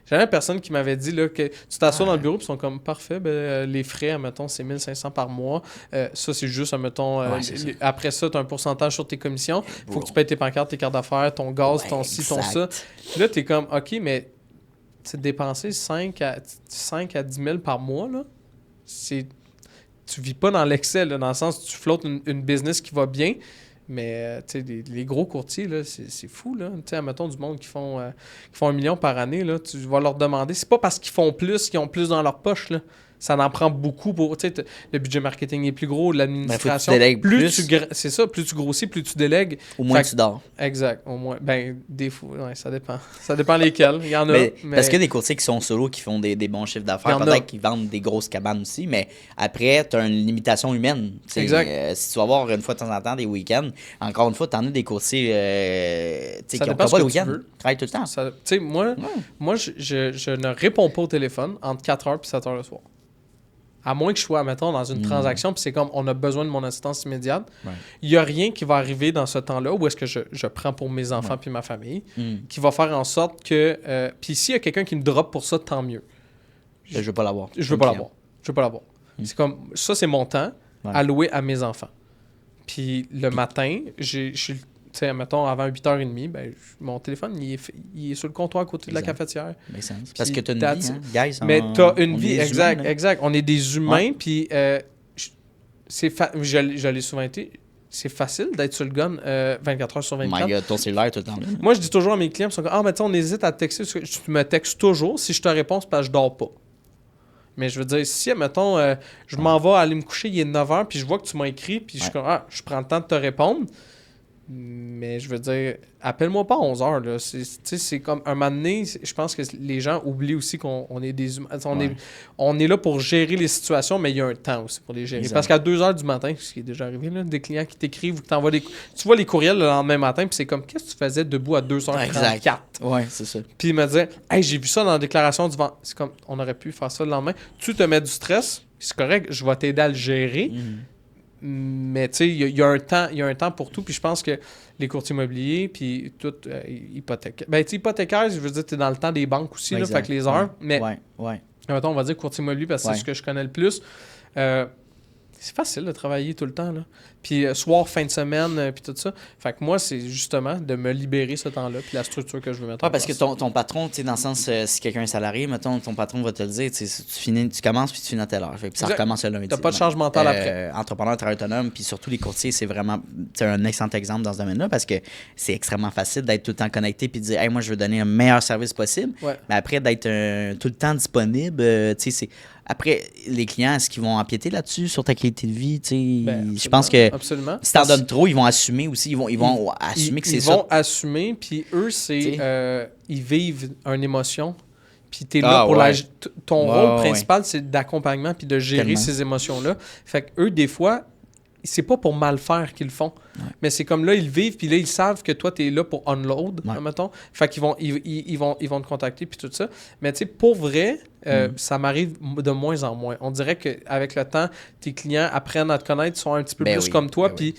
J'avais une personne qui m'avait dit là, que tu t'assois dans le bureau et ils sont comme parfait, les frais, admettons, c'est 1500 par mois. Ça, c'est juste, admettons, après ça, tu as un pourcentage sur tes commissions. Il faut que tu payes tes pancartes, tes cartes d'affaires, ton gaz, ton ci, ton ça. Là, tu es comme, OK, mais tu dépenser 5 à 10 000 par mois, là, tu vis pas dans l'excès, là, dans le sens où tu flottes une business qui va bien, mais les gros courtiers, là, c'est fou. Là. Admettons du monde qui font 1 million par année, là, tu vas leur demander. C'est pas parce qu'ils font plus qu'ils ont plus dans leur poche. Là. Ça en prend beaucoup pour. Le budget marketing est plus gros, l'administration. C'est ça, plus tu grossis, plus tu délègues. Au moins tu dors. Exact, au moins. Ben, des fois, ouais, ça dépend. Ça dépend lesquels. Il y en a. Mais... Parce qu'il y a des courtiers qui sont solo, qui font des bons chiffres d'affaires. Peut-être qu'ils vendent des grosses cabanes aussi, mais après, tu as une limitation humaine. Exact. Si tu vas voir une fois de temps en temps des week-ends, encore une fois, tu en as des courtiers qui n'ont pas le week-end. Ils travaillent tout le temps. Moi, je ne réponds pas au téléphone entre 4h et 7h le soir. À moins que je sois, mettons, dans une transaction, puis c'est comme, on a besoin de mon assistance immédiate. Il n'y a rien qui va arriver dans ce temps-là où est-ce que je prends pour mes enfants puis ma famille, qui va faire en sorte que... puis s'il y a quelqu'un qui me drop pour ça, tant mieux. Je veux pas l'avoir. Je veux pas l'avoir. C'est comme, ça, c'est mon temps alloué à mes enfants. Puis le matin, je suis... Tu sais, mettons, avant 8h30, ben, mon téléphone, il est sur le comptoir à côté de la cafetière. Parce que tu as une vie, hein, guys. Mais tu as une vie, exact. On est des humains, puis je l'ai souvent été. C'est facile d'être sur le gun 24 heures sur 24. My God, ton cellulaire tout le temps. Moi, je dis toujours à mes clients, mais tu sais, on hésite à te texter. Tu me textes toujours. Si je te réponds, c'est parce que je dors pas. Mais je veux dire, si, mettons, je m'en vais aller me coucher, il est 9h, puis je vois que tu m'as écrit, puis je prends le temps de te répondre. Mais je veux dire, appelle-moi pas à 11 heures. Là. C'est comme un moment donné, je pense que les gens oublient aussi qu'on est des humains. On est là pour gérer les situations, mais il y a un temps aussi pour les gérer. Exact. Parce qu'à 2 heures du matin, ce qui est déjà arrivé, là, des clients qui t'écrivent ou qui t'envoient tu vois les courriels le lendemain matin, puis c'est comme, qu'est-ce que tu faisais debout à 2h34? Ouais, c'est ça. Puis il me disait, hey, j'ai vu ça dans la déclaration du vent. C'est comme, on aurait pu faire ça le lendemain. Tu te mets du stress, c'est correct, je vais t'aider à le gérer. Mais tu sais, il y a un temps pour tout. Puis je pense que les courtiers immobiliers, puis tout hypothécaire. Ben, tu sais, hypothécaire, je veux dire, tu es dans le temps des banques aussi, là, fait que les heures. Mais, mettons, on va dire courtier immobilier parce que c'est ce que je connais le plus. C'est facile de travailler tout le temps, là. Puis soir, fin de semaine, puis tout ça. Fait que moi, c'est justement de me libérer ce temps-là, puis la structure que je veux mettre en place. Parce que ton patron, tu sais, dans le sens, si quelqu'un est salarié, mettons, ton patron va te le dire, tu sais, tu commences puis tu finis à telle heure. Fait que puis ça recommence le lundi. T'as pas de charge mentale après. Entrepreneur, travailleur autonome, puis surtout les courtiers, c'est vraiment un excellent exemple dans ce domaine-là parce que c'est extrêmement facile d'être tout le temps connecté puis de dire, hey, moi, je veux donner un meilleur service possible. Ouais. Mais après, d'être tout le temps disponible, tu sais, c'est. Après, les clients, est-ce qu'ils vont empiéter là-dessus, sur ta qualité de vie? Je pense que si t'en donnes trop, ils vont assumer aussi. Ils vont assumer que c'est ça. Ils vont assumer, puis eux, c'est ils vivent une émotion. Puis t'es là pour ton rôle principal, c'est d'accompagnement puis de gérer ces émotions-là. Fait que eux, des fois, c'est pas pour mal faire qu'ils le font. Ouais. Mais c'est comme là, ils vivent, puis là, ils savent que toi, t'es là pour unload, mettons. Fait qu'ils vont te contacter, puis tout ça. Mais tu sais, pour vrai, ça m'arrive de moins en moins. On dirait qu'avec le temps, tes clients apprennent à te connaître, sont un petit peu plus comme toi, puis...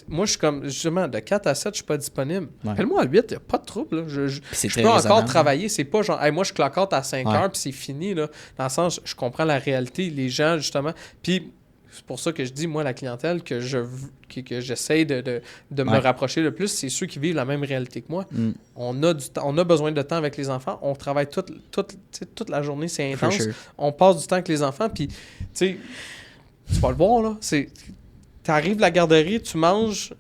moi, je suis comme, justement, de 4 à 7, je suis pas disponible. Appelle-moi à 8, il n'y a pas de trouble. Là. Je peux encore travailler. C'est pas genre, hey, moi, je clock out à 5 heures, puis c'est fini. Là. Dans le sens, je comprends la réalité. Les gens, justement. Puis, c'est pour ça que je dis, moi, la clientèle que j'essaie de me rapprocher le plus, c'est ceux qui vivent la même réalité que moi. On a besoin de temps avec les enfants. On travaille toute la journée, c'est intense. Sure. On passe du temps avec les enfants, puis, tu sais, tu vas le voir, là. Tu arrives de la garderie, tu manges,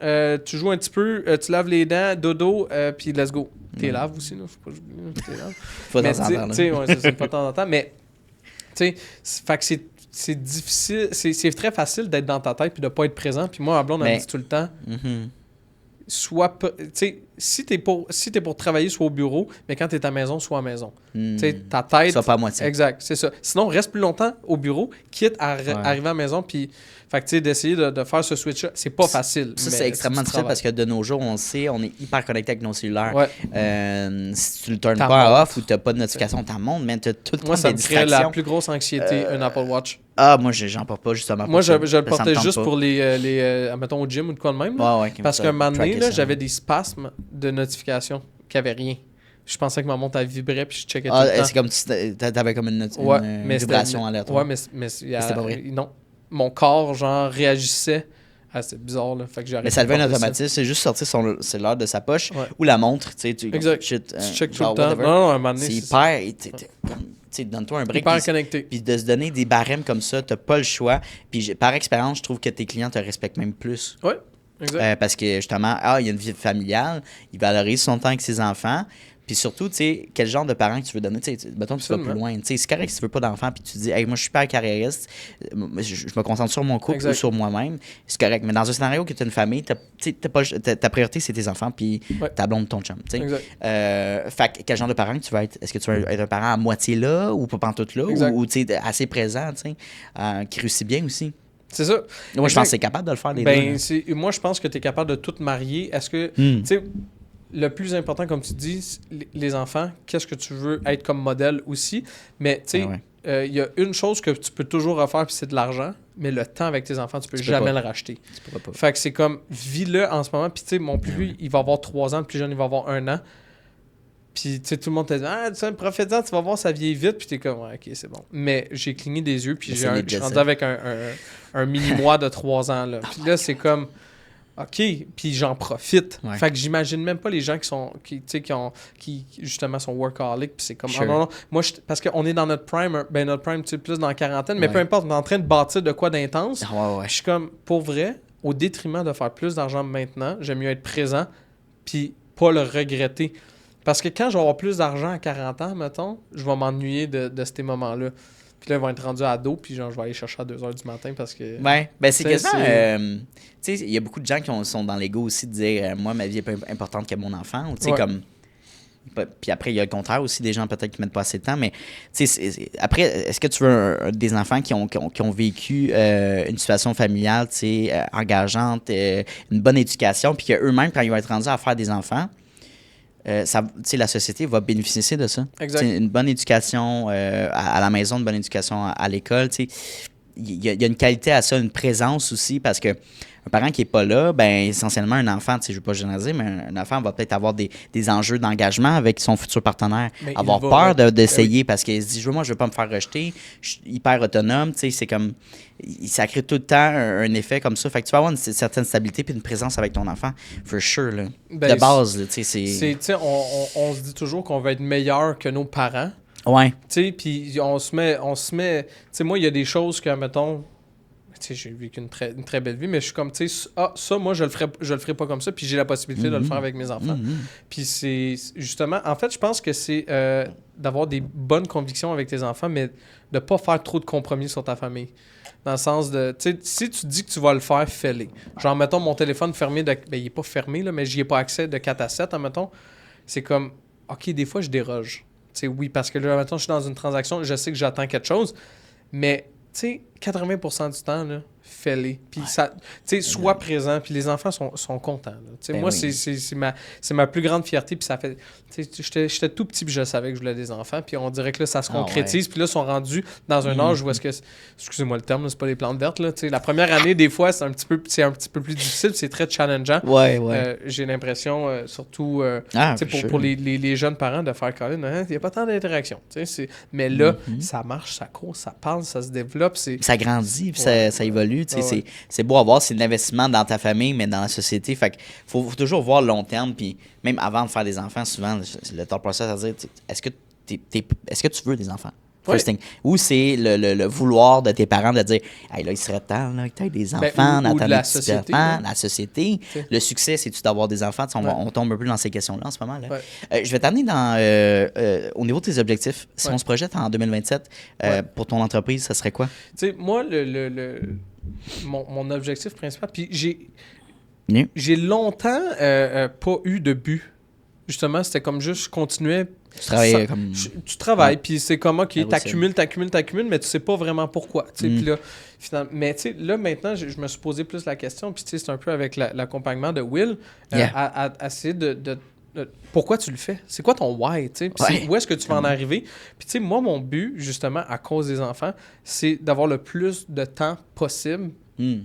tu joues un petit peu, tu laves les dents, dodo, puis let's go. T'es laves aussi, là. Faut pas oublier, t'es laves. Pas de temps en temps. C'est pas de temps en temps. Mais, tu sais, fait que c'est difficile, c'est très facile d'être dans ta tête puis de pas être présent. Puis moi, ma blonde, elle me dit tout le temps, tu sais, si t'es pour travailler, sois au bureau, mais quand t'es à la maison, sois à la maison. Tu sais, ta tête... Sois pas à moitié. Exact, c'est ça. Sinon, reste plus longtemps au bureau, quitte à arriver à la maison, puis... Fait que, tu sais, d'essayer de faire ce switch-là, c'est pas facile. Ça, c'est extrêmement difficile parce que de nos jours, on le sait, on est hyper connecté avec nos cellulaires. Si tu le turnes pas off ou tu n'as pas de notification, t'en montes, mais tu as tout le temps des distractions. Moi, ça me crée la plus grosse anxiété, un Apple Watch. Ah, moi, j'en porte pas justement. Moi, je le portais juste pour les mettons, au gym ou de quoi de même. Parce qu'un moment donné, j'avais des spasmes de notifications qui n'avaient rien. Je pensais que ma montre, elle vibrait, puis je checkais tout le temps. C'est comme si t'avais comme une vibration aléatoire. Ouais, mais c'était pas vrai. Non. Mon corps, genre, réagissait. Ah, c'est bizarre, là. Fait que mais ça devait un automatisme. C'est juste sortir son cellulaire de sa poche ou la montre, tu sais. Exact. Tu checkes tout le temps. Non, un moment donné. C'est hyper... Tu sais, donne-toi un break. Hyper connecté. Puis de se donner des barèmes comme ça, t'as pas le choix. Puis par expérience, je trouve que tes clients te respectent même plus. Oui, exact. Parce que, justement, il y a une vie familiale. Il valorise son temps avec ses enfants. Puis surtout, tu sais, quel genre de parent que tu veux donner. Tu sais, mettons, tu vas plus loin. Tu sais, c'est correct si tu veux pas d'enfant puis tu te dis, hey, moi, je suis super carriériste, je me concentre sur mon couple ou sur moi-même. C'est correct. Mais dans un scénario que tu as une famille, ta priorité, c'est tes enfants puis ta blonde, ton chum. Tu sais. Fait que quel genre de parent que tu veux être? Est-ce que tu veux être un parent à moitié là ou pas pantoute là ou tu sais, assez présent, tu sais, qui réussit bien aussi? C'est ça. Moi, je pense que c'est capable de le faire les deux. Moi, je pense que tu es capable de tout marier. Est-ce que, tu sais, le plus important, comme tu dis, les enfants, qu'est-ce que tu veux être comme modèle aussi. Mais, tu sais, il y a une chose que tu peux toujours refaire, puis c'est de l'argent. Mais le temps avec tes enfants, tu peux jamais le racheter. Tu pourras pas. Fait que c'est comme, vis-le en ce moment. Puis, tu sais, mon plus vieux, il va avoir 3 ans. Le plus jeune, il va avoir 1 an. Puis, tu sais, tout le monde te dit, ah, tu sais, profite-en, tu vas voir, ça vieillit vite. Puis, t'es comme, ouais, ok, c'est bon. Mais j'ai cligné des yeux, puis je suis rendu avec un mini-moi de 3 ans, là. Puis là, c'est comme... OK, puis j'en profite. Fait que j'imagine même pas les gens qui justement sont workaholic, puis c'est comme non, moi parce qu'on est dans notre prime, notre prime tu sais plus dans la quarantaine, mais peu importe, on est en train de bâtir de quoi d'intense. Je suis comme pour vrai, au détriment de faire plus d'argent maintenant, j'aime mieux être présent puis pas le regretter. Parce que quand je vais avoir plus d'argent à 40 ans, mettons, je vais m'ennuyer de ces moments-là. Puis là, ils vont être rendus ados, puis genre, je vais aller chercher à 2h du matin parce que... Ouais, ben c'est T'sais, quasiment... tu sais, il y a beaucoup de gens sont dans l'ego aussi de dire moi, ma vie est pas importante que mon enfant. Ou tu sais, comme... Puis après, il y a le contraire aussi, des gens peut-être qui mettent pas assez de temps. Mais tu sais, après, est-ce que tu veux des enfants qui ont vécu une situation familiale, tu sais, engageante, une bonne éducation, puis qu'eux-mêmes, quand ils vont être rendus à faire des enfants, la société va bénéficier de ça. Exact. T'sais, une bonne éducation à la maison, une bonne éducation à l'école. Il y a une qualité à ça, une présence aussi, parce que un parent qui n'est pas là, ben essentiellement, un enfant, je ne veux pas généraliser, mais un enfant va peut-être avoir des enjeux d'engagement avec son futur partenaire, mais avoir peur d'essayer parce qu'il se dit, moi, je ne veux pas me faire rejeter, je suis hyper autonome, c'est comme, ça crée tout le temps un effet comme ça. Fait que tu vas avoir une certaine stabilité puis une présence avec ton enfant, for sure, là. Ben, de base, tu sais, on se dit toujours qu'on va être meilleur que nos parents. Ouais. Tu sais, puis on se met... Tu sais, moi, il y a des choses que, mettons... Tu sais, j'ai vécu une très belle vie, mais je suis comme, tu sais, ça, moi, je le ferai pas comme ça, puis j'ai la possibilité de le faire avec mes enfants. Puis c'est, justement, en fait, je pense que c'est d'avoir des bonnes convictions avec tes enfants, mais de pas faire trop de compromis sur ta famille. Dans le sens de, tu sais, si tu dis que tu vas le faire, fais-le. Genre, mettons, mon téléphone fermé, il est pas fermé, là, mais j'y ai pas accès de 4 à 7, mettons. C'est comme, OK, des fois, je déroge. Tu sais, oui, parce que là, mettons, je suis dans une transaction, je sais que j'attends quelque chose, mais... Tu sais, 80% du temps, là, fais-les. Puis, ça, tu sais, sois présent. Puis les enfants sont contents. Tu sais, moi, oui. c'est ma plus grande fierté. Puis ça fait... Tu sais, j'étais tout petit, puis je savais que je voulais des enfants. Puis on dirait que là, ça se concrétise. Puis là, ils sont rendus dans un âge où est-ce que... Excusez-moi le terme, là, c'est pas les plantes vertes, là. Tu sais, la première année, des fois, c'est un petit peu plus difficile. C'est très challengeant. Ouais. J'ai l'impression, surtout, tu sais, pour les jeunes parents, de faire quand même, il n'y a pas tant d'interaction. Tu sais, mais là, ça marche, ça court, ça parle, ça se développe. Ça grandit, puis ça évolue. C'est beau à voir, c'est de l'investissement dans ta famille, mais dans la société. Fait qu'il faut toujours voir le long terme. Puis même avant de faire des enfants, souvent, le thought process à dire, est-ce que tu veux des enfants? Ou c'est le vouloir de tes parents de dire, hey, là, il serait temps que tu aies des enfants dans ta la société. La société. Le succès, c'est-tu d'avoir des enfants? On tombe un peu dans ces questions-là en ce moment. Là. Je vais t'amener au niveau de tes objectifs. Si on se projette en 2027, pour ton entreprise, ça serait quoi? Tu sais, moi, mon objectif principal, puis j'ai longtemps pas eu de but. Justement, c'était comme juste, je continuais. Tu travaillais comme... Tu travailles, puis c'est comme, OK, t'accumules, mais tu sais pas vraiment pourquoi. Puis là, finalement, mais tu sais, là, maintenant, je me suis posé plus la question, puis tu sais, c'est un peu avec l'accompagnement de Will, à essayer de pourquoi tu le fais? C'est quoi ton why? Où est-ce que tu vas en arriver? Puis tu sais, moi, mon but, justement, à cause des enfants, c'est d'avoir le plus de temps possible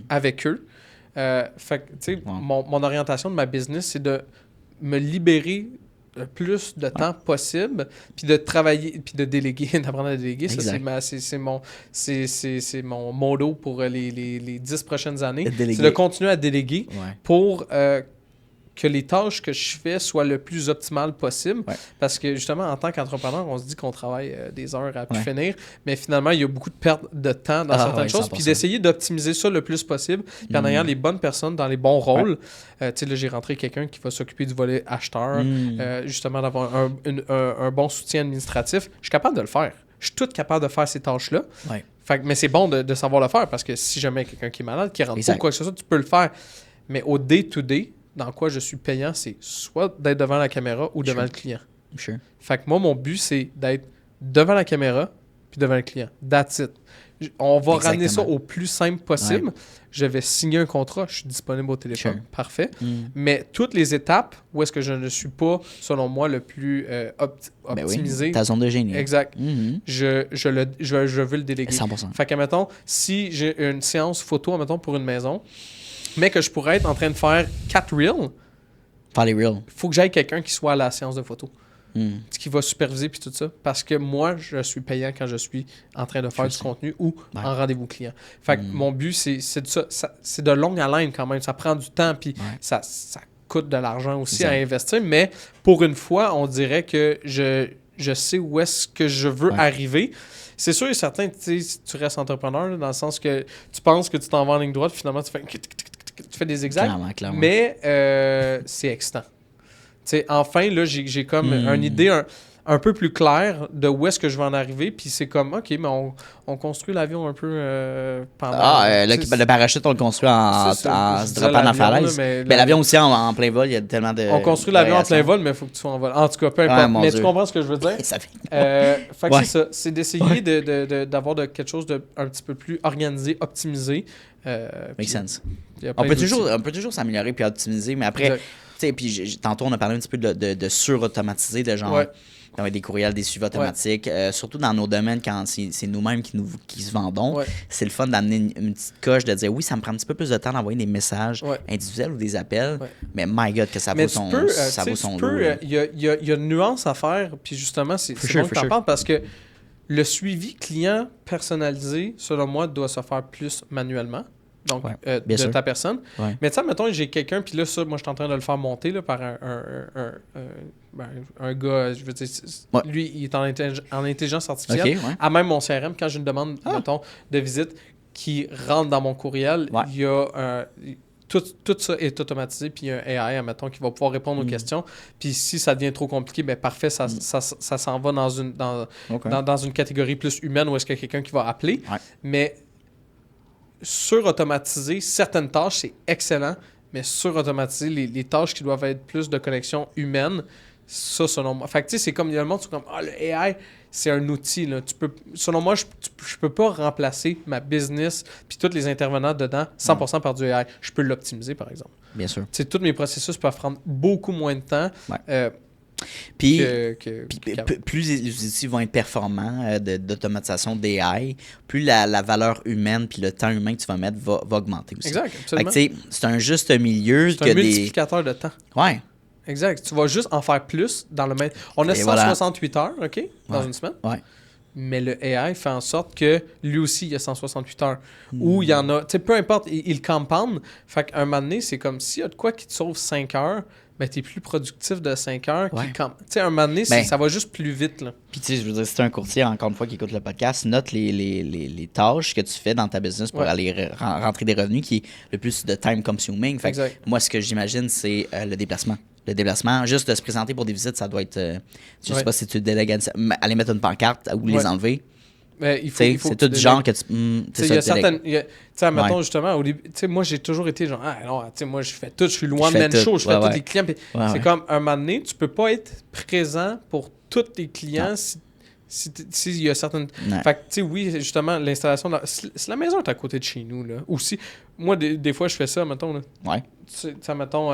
avec eux. Fait que, tu sais, mon orientation de ma business, c'est de me libérer le plus de temps possible, puis de travailler, puis de déléguer, d'apprendre à déléguer. Ça, c'est mon motto pour les 10 prochaines années. C'est de continuer à déléguer pour que les tâches que je fais soient le plus optimales possible. Parce que, justement, en tant qu'entrepreneur, on se dit qu'on travaille des heures à plus finir, mais finalement, il y a beaucoup de perte de temps dans certaines choses, puis d'essayer d'optimiser ça le plus possible, puis en ayant les bonnes personnes dans les bons rôles. Tu sais, là, j'ai rentré quelqu'un qui va s'occuper du volet acheteur, justement, d'avoir un bon soutien administratif. Je suis capable de le faire. Je suis tout capable de faire ces tâches-là. Mais c'est bon de savoir le faire, parce que si jamais quelqu'un qui est malade, qui rentre pas, quoi que ce soit, tu peux le faire. Mais au day-to-day, dans quoi je suis payant, c'est soit d'être devant la caméra ou devant le client. Fait que moi, mon but, c'est d'être devant la caméra puis devant le client. That's it. On va ramener ça au plus simple possible. Je vais signer un contrat, je suis disponible au téléphone. Parfait. Mais toutes les étapes où est-ce que je ne suis pas, selon moi, le plus optimisé. Ta zone de génie. Exact. Je veux le déléguer. 100%. Fait que, mettons, si j'ai une séance photo, mettons, pour une maison, mais que je pourrais être en train de faire 4 reels. Faire les reels. Il faut que j'aille quelqu'un qui soit à la séance de photo. Qui va superviser puis tout ça. Parce que moi, je suis payant quand je suis en train de faire du contenu ou en rendez-vous client. Fait que mon but, c'est de ça. C'est de longue haleine quand même. Ça prend du temps puis ça coûte de l'argent aussi à investir. Mais pour une fois, on dirait que je sais où est-ce que je veux arriver. C'est sûr et certain, tu restes entrepreneur là, dans le sens que tu penses que tu t'en vas en ligne droite, finalement tu fais des zigzags. Clairement. Mais c'est excitant. T'sais, enfin, là, j'ai comme une idée, un peu plus clair de où est-ce que je vais en arriver. Puis c'est comme, OK, mais on construit l'avion un peu pendant... Là, le parachute, on le construit en se droppant dans la falaise. Mais l'avion aussi, en plein vol, il y a tellement de... On construit l'avion en plein vol, mais il faut que tu sois en vol. En tout cas, peu importe. Mais tu comprends ce que je veux dire? Ça fait... fait que c'est ça. C'est d'essayer d'avoir quelque chose de un petit peu plus organisé, optimisé. Make sense. On peut toujours s'améliorer puis optimiser, mais après... Tu sais, puis tantôt, on a parlé un petit peu de surautomatiser, de genre... Avec des courriels, des suivis automatiques, surtout dans nos domaines, quand c'est nous-mêmes qui se vendons, c'est le fun d'amener une petite coche, de dire oui, ça me prend un petit peu plus de temps d'envoyer des messages individuels ou des appels, mais my God, que ça vaut son lot. Il y a une nuance à faire, puis justement, c'est bon que tu en parles, parce que le suivi client personnalisé, selon moi, doit se faire plus manuellement. Donc, de ta personne. Mais tu sais, mettons, j'ai quelqu'un, puis là, ça, moi, je suis en train de le faire monter là, par un gars, je veux dire, lui, il est en intelligence artificielle. À même mon CRM, quand j'ai une demande, mettons, de visite qui rentre dans mon courriel, il y a tout ça est automatisé, puis il y a un AI, mettons, qui va pouvoir répondre aux questions. Puis si ça devient trop compliqué, ben parfait, ça s'en va dans une catégorie plus humaine où est-ce qu'il y a quelqu'un qui va appeler. Mais surautomatiser certaines tâches, c'est excellent, mais surautomatiser les tâches qui doivent être plus de connexion humaine, ça, selon moi. Fait que, tu sais, c'est comme, il y a le monde, c'est comme, le AI, c'est un outil, là. Selon moi, je peux pas remplacer ma business puis tous les intervenants dedans 100% par du AI. Je peux l'optimiser, par exemple. Bien sûr. Tu sais, tous mes processus peuvent prendre beaucoup moins de temps. Puis, plus les outils vont être performants d'automatisation d'AI, plus la valeur humaine puis le temps humain que tu vas mettre va augmenter aussi. Exact, absolument. C'est un juste milieu. C'est un multiplicateur de temps. Ouais. Exact. Tu vas juste en faire plus dans le même... On a 168 heures, OK, dans une semaine. Ouais. Mais le AI fait en sorte que lui aussi, il y a 168 heures. Ou il y en a... Tu sais, peu importe, il compound. Fait qu'un moment donné, c'est comme s'il y a de quoi qui te sauve 5 heures, ben t'es plus productif de 5 heures. Tu sais, un moment donné, ça va juste plus vite, là. Puis tu sais, je veux dire, si t'es un courtier, encore une fois, qui écoute le podcast, note les tâches que tu fais dans ta business pour aller rentrer des revenus qui est le plus de time consuming. Fait que moi, ce que j'imagine, c'est le déplacement. Le déplacement, juste de se présenter pour des visites, ça doit être... je sais pas si tu délègues aller mettre une pancarte ou les enlever. Mais il faut c'est tout du genre que tu... il y a certaines... Tu sais, mettons, justement, au début... Tu sais, moi, j'ai toujours été genre... Ah non, tu sais, moi, je fais tout. Je suis le one-man show. Je fais tous les clients. C'est comme, un moment donné, tu peux pas être présent pour tous tes clients s'il y a certaines... Fait que, tu sais, oui, justement, l'installation... Si la maison est à côté de chez nous, là, aussi... Moi, des fois, je fais ça, mettons, là. Tu sais, mettons...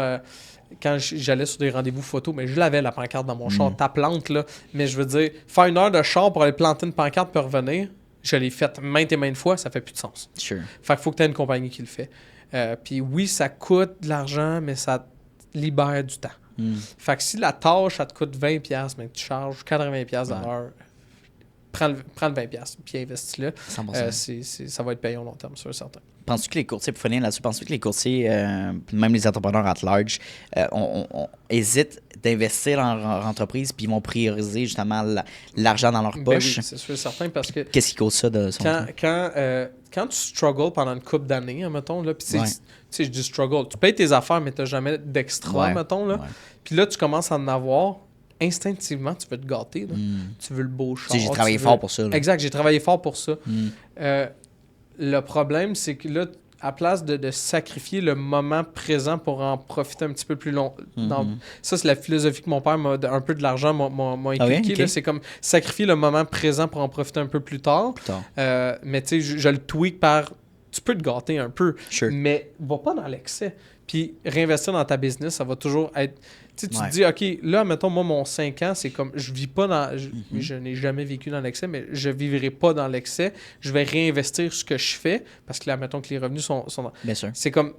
quand j'allais sur des rendez-vous photos, mais je l'avais la pancarte dans mon char, ta plante, là. Mais je veux dire, faire 1 heure de char pour aller planter une pancarte pour revenir, je l'ai faite maintes et maintes fois, ça fait plus de sens. Sure. Fait qu'il faut que tu aies une compagnie qui le fait. Puis oui, ça coûte de l'argent, mais ça libère du temps. Fait que si la tâche, ça te coûte 20$, mais que tu charges 80$ à l'heure, prends le 20$ puis investis-le. Ça va être payant long terme, sûr, certain. Penses-tu que les courtiers, pour finir là-dessus, penses-tu que les courtiers, même les entrepreneurs at large, on hésitent d'investir dans leur entreprise puis ils vont prioriser justement l'argent dans leur poche? Oui, c'est sûr, certain, parce que... Qu'est-ce qui cause ça de son quand tu struggles pendant une couple d'années, mettons, là, puis tu sais, je dis struggle, tu payes tes affaires, mais tu n'as jamais d'extra, mettons, là. Puis là, tu commences à en avoir... Instinctivement, tu veux te gâter. Là. Tu veux le beau char. J'ai travaillé fort pour ça. Là. Exact, j'ai travaillé fort pour ça. Le problème, c'est que là, à place de sacrifier le moment présent pour en profiter un petit peu plus long. Ça, c'est la philosophie que mon père m'a un peu de l'argent m'a inculqué. Là, c'est comme sacrifier le moment présent pour en profiter un peu plus tard. Mais tu sais, je le tweak par... Tu peux te gâter un peu, mais va pas dans l'excès. Puis réinvestir dans ta business, ça va toujours être... Tu te dis, OK, là, mettons, moi, mon 5 ans, c'est comme, je vis pas dans... Je n'ai jamais vécu dans l'excès, mais je vivrai pas dans l'excès. Je vais réinvestir ce que je fais, parce que là, mettons que les revenus sont dans... Bien sûr. C'est comme...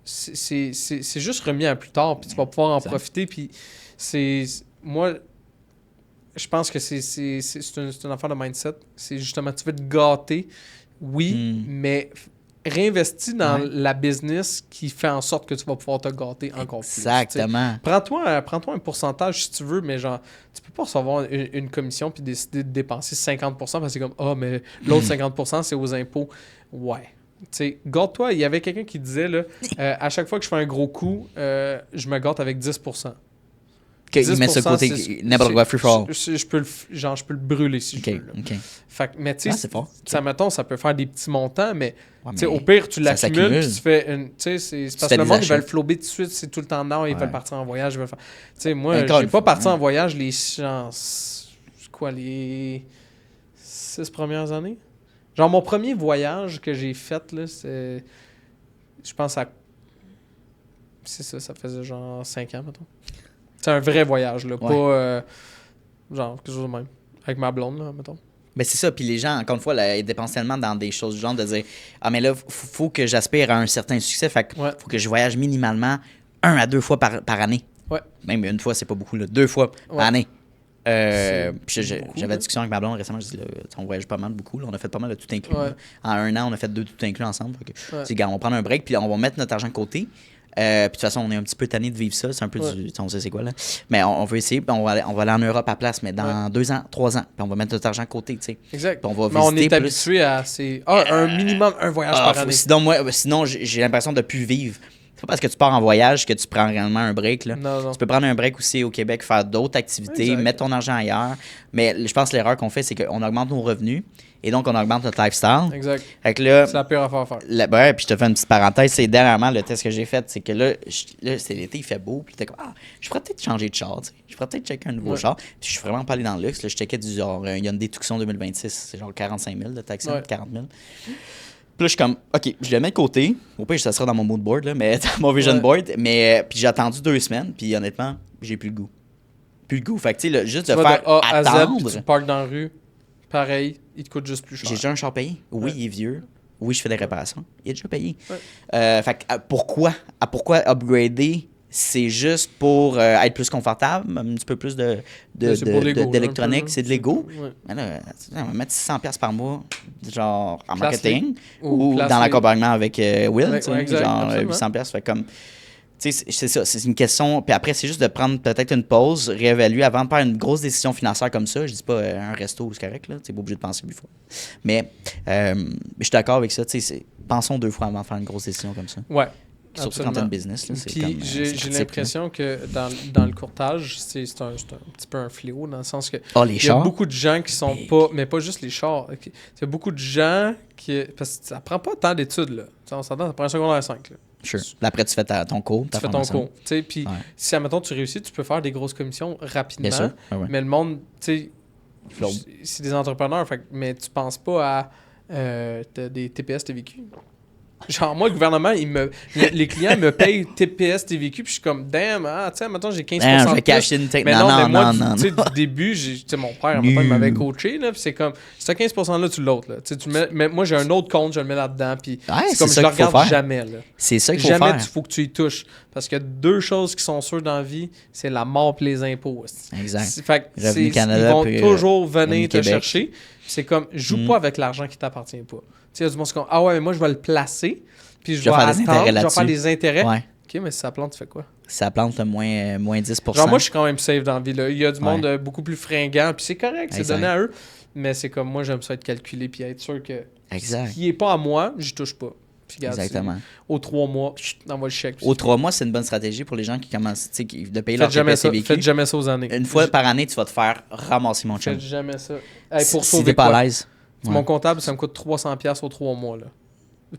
C'est juste remis à plus tard, puis tu vas pouvoir en profiter, puis c'est... Moi, je pense que c'est une affaire de mindset. C'est justement, tu veux te gâter, oui, mais... réinvestis dans la business qui fait en sorte que tu vas pouvoir te gâter encore plus. Exactement. Prends-toi un pourcentage si tu veux, mais genre, tu peux pas recevoir une commission puis décider de dépenser 50% parce que c'est comme, mais l'autre 50% c'est aux impôts. Ouais. Tu sais, gâte-toi. Il y avait quelqu'un qui disait, là, à chaque fois que je fais un gros coup, je me gâte avec 10%. Qu'il met ce côté n'importe quoi, free for all. Je peux le brûler si je veux. Là. OK. Fait que, mais tu sais, c'est fort. ça, mettons, ça peut faire des petits montants, mais, Ouais, tu sais, mais au pire, tu ça l'accumules, puis s'accumule. tu fais une. Tu sais, c'est parce fais que le des monde, ils achats. veulent flober tout de suite, c'est tout le temps nord, ils Ouais. veulent partir en voyage, ils veulent faire. Tu sais, moi, Encore j'ai une pas fois, parti ouais. en voyage les. Quoi, les 6 premières années? Genre, mon premier voyage que j'ai fait, là, c'est. Je pense à. C'est ça faisait genre 5 ans, mettons. C'est un vrai voyage, là, Ouais. pas. Genre, quelque chose de même. Avec ma blonde, là, mettons. Ben c'est ça, puis les gens, encore une fois, là, ils dépensent tellement dans des choses du genre de dire « Ah, mais là, faut que j'aspire à un certain succès, fait que Ouais. faut que je voyage minimalement 1 à 2 fois par année. » Ouais. Même une fois, c'est pas beaucoup, là. 2 fois Ouais. par année. Puis C'est beaucoup, j'avais là. discussion avec ma blonde récemment, je dis, là, on voyage pas mal beaucoup, là, on a fait pas mal de tout inclus. Ouais. Là. En 1 an, on a fait 2 tout inclus ensemble. Fait que, Ouais. je dis, gars, on va prendre un break, puis on va mettre notre argent de côté. Puis de toute façon, on est un petit peu tanné de vivre ça. C'est un peu Ouais. du. On sait c'est quoi, là. Mais on veut essayer, puis on va aller en Europe à place, mais dans 2 ans, 3 ans. Puis on va mettre notre argent de côté, tu sais. Exact. Puis on va Mais on visiter est plus. habitué à. Un minimum, un voyage par année. Sinon, j'ai l'impression de plus vivre. C'est pas parce que tu pars en voyage que tu prends réellement un break. Là. Non. Tu peux prendre un break aussi au Québec, faire d'autres activités, Exact. mettre ton argent ailleurs. Mais je pense que l'erreur qu'on fait, c'est qu'on augmente nos revenus et donc on augmente notre lifestyle. Exact. Fait que là, C'est la pire affaire à faire. ouais, puis je te fais une petite parenthèse, c'est dernièrement le test que j'ai fait, c'est que là, c'est l'été, il fait beau, puis t'es comme, je pourrais peut-être changer de char, tu sais. Je pourrais peut-être checker un nouveau Ouais. char. Puis je suis vraiment pas allé dans le luxe, là, je checkais du genre, il y a une Tucson 2026, c'est genre 45 000 de taxi, Ouais. 40 000. Puis là, je suis comme, OK, je le mets de côté. Au pire, ça sera dans mon mood board, là, mais dans mon vision Ouais. board. Mais puis j'ai attendu 2 semaines, puis honnêtement, j'ai plus le goût. Plus le goût. Fait que, tu sais, juste Tu de vas faire de A à Z, attendre. puis tu parques dans la rue. Pareil, il te coûte juste plus cher. J'ai déjà un char payé. Oui, Ouais. il est vieux. Oui, je fais des réparations. Il est déjà payé. Ouais. Fait que, pourquoi upgrader? C'est juste pour être plus confortable, un petit peu plus C'est pour l'ego, d'électronique, un peu, c'est de l'ego. Ouais. Mais là, on va mettre 600$ par mois, genre en Place-les. marketing, Ou ou dans place-les. l'accompagnement avec Will, Ouais, tu sais, ouais, exact, genre absolument. 800$. Fait comme, tu sais, c'est ça, c'est une question. Puis après, c'est juste de prendre peut-être une pause, réévaluer avant de faire une grosse décision financière comme ça. Je dis pas un resto, c'est correct, là, tu n'es pas obligé de penser 8 fois. Mais je suis d'accord avec ça, tu sais, pensons 2 fois avant de faire une grosse décision comme ça. Ouais. Surtout quand tu as une business. Là, c'est Puis comme, j'ai c'est critique, l'impression que dans le courtage, c'est un petit peu un fléau dans le sens que là. Les il y a chars. beaucoup de gens qui sont pas, mais pas juste les chars. Il y a beaucoup de gens qui, parce que ça prend pas tant d'études là. Tu sais, on s'entend, ça prend un secondaire 5 là. Sure. Après, tu fais ton cours. Tu fais ton cours. Tu sais, puis Ouais. si admettons tu réussis, tu peux faire des grosses commissions rapidement. Bien sûr. Ouais, ouais. Mais le monde, tu Flow. sais, c'est des entrepreneurs, mais tu penses pas à t'as des TPS TVQ. Genre, moi, le gouvernement, les clients me payent TPS TVQ, puis je suis comme, damn, tu sais, maintenant j'ai 15% je de vais plus. cacher une technique. Mais non, mais moi, non. tu sais, du début, tu sais, mon père, mettons, il m'avait coaché, là, puis c'est comme, ce 15%-là, tu l'autre, là. Tu sais, mais moi, j'ai un autre compte, je le mets là-dedans, puis Ouais, c'est comme, c'est je ça le qu'il faut regarde faire. jamais, là. C'est ça qu'il faut Jamais faire. il faut que tu y touches. Parce qu'il y a 2 choses qui sont sûres dans la vie, c'est la mort et les impôts. Exact. Fait que Revenu Canada, ils vont puis, toujours venir Revenu te Québec. chercher. C'est comme, joue pas avec l'argent qui t'appartient pas. Tu sais, il y a du monde qui se dit, ah ouais, mais moi, je vais le placer, puis je vais vais faire des attendre, intérêts je vais faire là-dessus. des intérêts. Ouais. OK, mais si ça plante, tu fais quoi? Ça plante le moins 10%. Genre, moi, je suis quand même safe dans la vie. Là. Il y a du Ouais. monde beaucoup plus fringant, puis c'est correct, c'est Exact. donné à eux. Mais c'est comme, moi, j'aime ça être calculé, puis être sûr que Exact. ce qui est pas à moi, j'y touche pas. Puis, regarde, Exactement. aux 3 mois, envoie le chèque. puis Aux c'est 3 mois, c'est une bonne stratégie pour les gens qui commencent de payer Faites leur jamais TPS ça. TVQ. Faites jamais ça aux années. Une fois par année, tu vas te faire ramasser mon chum. Faites jamais ça. Hey, pour Si sauver t'es pas quoi? à l'aise. Ouais. Mon comptable, ça me coûte 300$ aux 3 mois, là.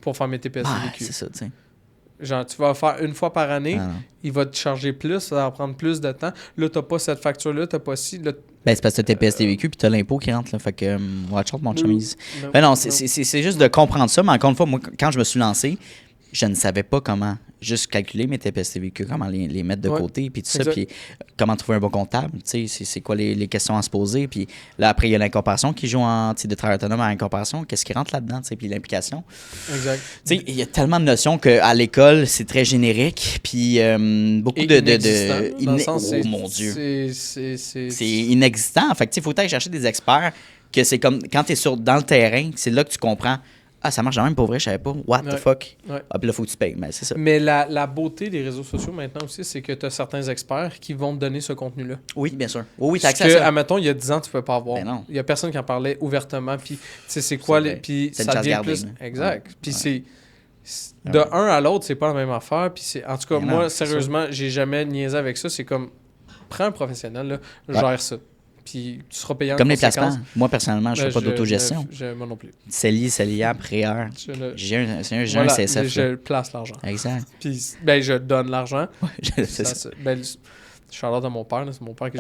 Pour faire mes TPS Ah, TVQ. c'est ça, tu sais. Genre, tu vas faire une fois par année, Ah, non. il va te charger plus, ça va prendre plus de temps. Là, t'as pas cette facture-là, t'as pas ci. Là, Ben, c'est parce que t'as TPS TVQ puis t'as l'impôt qui rentre, là. Fait que, watch out, mon chemise. non, Ben non, non. c'est juste de comprendre ça, mais encore une fois, moi, quand je me suis lancé, je ne savais pas comment juste calculer mes TPS TVQ, comment les mettre de Ouais, côté, puis tout ça, exact. puis comment trouver un bon comptable, tu sais, c'est quoi les questions à se poser, puis là, après, il y a l'incorporation qui joue en, tu sais, de travail autonome à incorporation, qu'est-ce qui rentre là-dedans, tu sais, puis l'implication. Exact. Tu sais, il y a tellement de notions qu'à l'école, c'est très générique, puis beaucoup Et de inexistant, dans le sens, oh c'est- mon Dieu. C'est Inexistant. Fait que, tu sais, faut aller chercher des experts que c'est comme quand tu es dans le terrain, c'est là que tu comprends. Ah, ça marche quand même pour vrai, je savais pas. What the Ouais. fuck? Ouais. Ah, puis là, faut que tu payes. Mais c'est ça. Mais la beauté des réseaux sociaux maintenant aussi, c'est que tu as certains experts qui vont te donner ce contenu-là. Oui, bien sûr. Oui, Ce t'as accès que, à ça. admettons, il y a 10 ans, tu ne pouvais pas avoir. Ben non. Il y a personne qui en parlait ouvertement. Puis, tu sais, c'est quoi C'est vrai. puis C'est une ça chasse devient gardée, plus. là. Exact. Ouais. Puis, Ouais. de un à l'autre, c'est pas la même affaire. Puis, en tout cas, Ben moi, non, c'est sérieusement, j'ai jamais niaisé avec ça. C'est comme. prends un professionnel, là, gère ça. Puis tu seras payant comme les placements. Moi, personnellement, je ne fais pas d'autogestion. Moi non plus. CELIAP, REER. J'ai un CSF. Je place l'argent. Exact. Puis, je donne l'argent. Charlotte à mon père, là, c'est mon père qui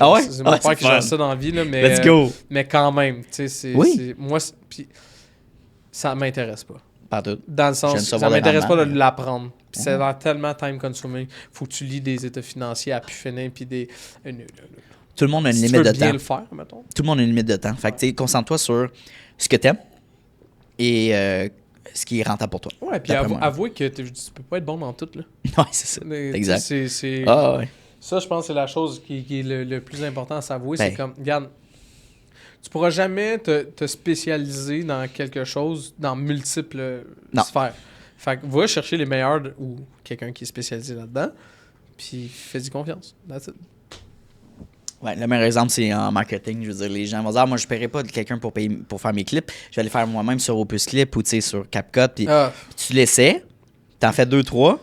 gère ça dans la vie, là, mais, let's go! Mais quand même, tu sais, moi, puis ça m'intéresse pas. Pas tout. Dans le sens, ça m'intéresse pas de l'apprendre. Puis c'est tellement time consuming. Faut que tu lis des états financiers à pu finir, puis des... Tout le monde a une limite de temps. Bien le faire, mettons. Tout le monde a une limite de temps. Fait que, tu sais, concentre-toi sur ce que t'aimes et ce qui est rentable pour toi. Ouais, puis avouer que tu peux pas être bon dans tout, là. Ouais, c'est ça. Exact. Ouais. Ça, je pense que c'est la chose qui est le plus important à s'avouer. C'est comme, regarde, tu pourras jamais te spécialiser dans quelque chose, dans multiples sphères. Fait que va chercher les meilleurs ou quelqu'un qui est spécialisé là-dedans, puis fais-y confiance. That's it. Ouais, le meilleur exemple, c'est en marketing. Je veux dire, les gens vont dire, moi, je ne paierai pas de quelqu'un pour faire mes clips. Je vais les faire moi-même sur Opus Clip ou sur CapCut. Puis tu l'essaies, t'en fais 2-3.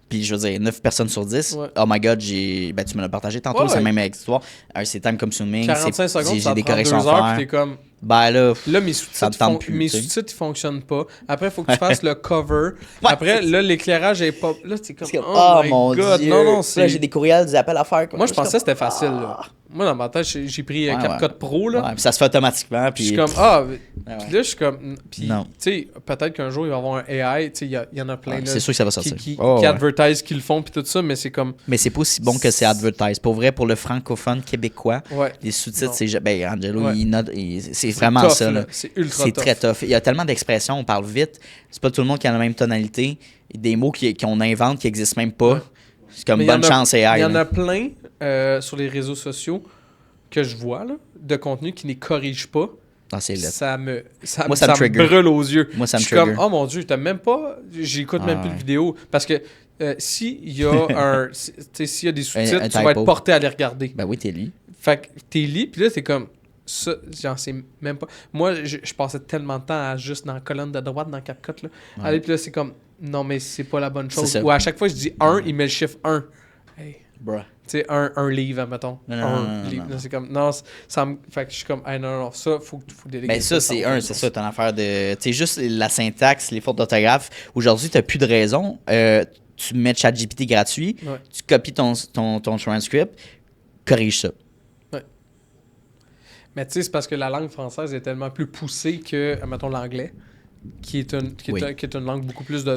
Puis je veux dire, 9 personnes sur 10. Ouais. Oh my God, tu me l'as partagé tantôt, c'est même avec toi. C'est time consuming. 45 secondes, j'ai des corrections à faire. Puis t'es comme... Ben là, mes sous-titres ils fonctionnent pas. Après, il faut que tu fasses le cover. Après, là, l'éclairage est pas... Là, t'es comme, oh my mon God. Dieu. Non, là, j'ai des courriels, des appels à faire. Moi, je pensais que c'était facile, là. Moi, dans ma tête, j'ai pris CapCut Pro, là. Ouais, puis ça se fait automatiquement. Puis je suis comme, puis là, je suis comme... Puis, tu sais, peut-être qu'un jour, il va y avoir un AI. Tu sais, il y en a plein, là. C'est sûr que ça va sortir. Qui advertisent, qui le font, puis tout ça, mais c'est comme... Mais c'est pas aussi bon que c'est advertise. Pour vrai, pour le francophone québécois, les sous-titres, c'est... Ben, Angelo, c'est vraiment tough, ça, là. C'est ultra tough. C'est très tough. Il y a tellement d'expressions, on parle vite. C'est pas tout le monde qui a la même tonalité. Des mots qu'on invente qui n'existent même pas. C'est comme bonne chance AI. Il y en a plein sur les réseaux sociaux que je vois, là, de contenu qui ne les corrige pas. Ah, c'est ça me brûle aux yeux. Moi, ça me trigger. Je suis comme, oh mon Dieu, t'as même pas... J'écoute même plus de vidéo. Parce que s'il y a s'il y a des sous-titres, tu vas être porté à les regarder. Ben oui, t'es lu. Fait que t'es lu, puis là, t'es comme... Ça, j'en sais même pas. Moi, je passais tellement de temps à juste dans la colonne de droite, dans CapCut, là. Allez, puis là, c'est comme, non, mais c'est pas la bonne chose. Ou à chaque fois, je dis 1, il met le chiffre 1. Hey. Bruh. Tu sais, un livre, mettons. Non. C'est comme, non, ça me... Fait que je suis comme, hey, non, ça, faut déléguer. Ben ça, c'est ça, t'as une affaire de... Tu sais, juste la syntaxe, les fautes d'orthographe. Aujourd'hui, t'as plus de raison. Tu mets ChatGPT gratuit, tu copies ton transcript, corrige ça. Mais tu sais, c'est parce que la langue française est tellement plus poussée que, mettons, l'anglais, qui est une langue beaucoup plus de...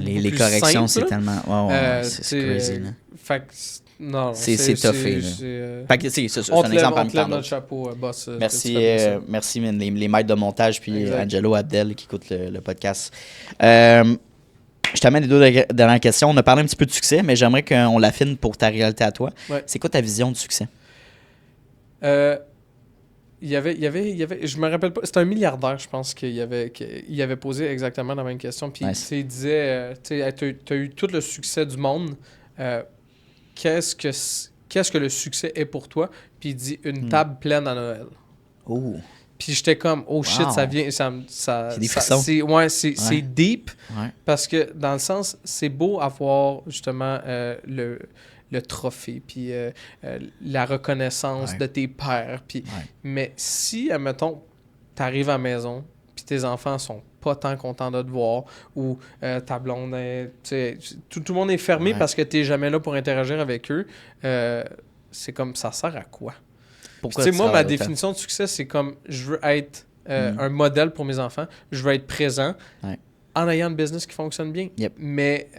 les corrections, c'est tellement... c'est crazy, là. Fait que... Non, c'est toughé, là. Fait que, c'est un exemple parmi tant d'autres. Chapeau, boss. Merci, les maîtres de montage, puis Angelo, Abdel, qui écoutent le podcast. Je t'amène les 2 dernières questions. On a parlé un petit peu de succès, mais j'aimerais qu'on l'affine pour ta réalité à toi. Ouais. C'est quoi ta vision du succès? Il y avait, je me rappelle pas, c'était un milliardaire, je pense, qu'il avait posé exactement la même question. Puis il disait, tu as eu tout le succès du monde. Qu'est-ce que le succès est pour toi? Puis il dit une table pleine à Noël. Oh. Puis j'étais comme, oh shit, ça vient. C'est des frissons. C'est deep. Ouais. Parce que dans le sens, c'est beau avoir justement le trophée, puis la reconnaissance de tes pairs. Puis, mais si, admettons, t'arrives à la maison, puis tes enfants sont pas tant contents de te voir, ou ta blonde, tout le monde est fermé parce que t'es jamais là pour interagir avec eux, c'est comme, ça sert à quoi? Pourquoi moi, ma définition de succès, c'est comme, je veux être un modèle pour mes enfants, je veux être présent en ayant une business qui fonctionne bien. Yep. Mais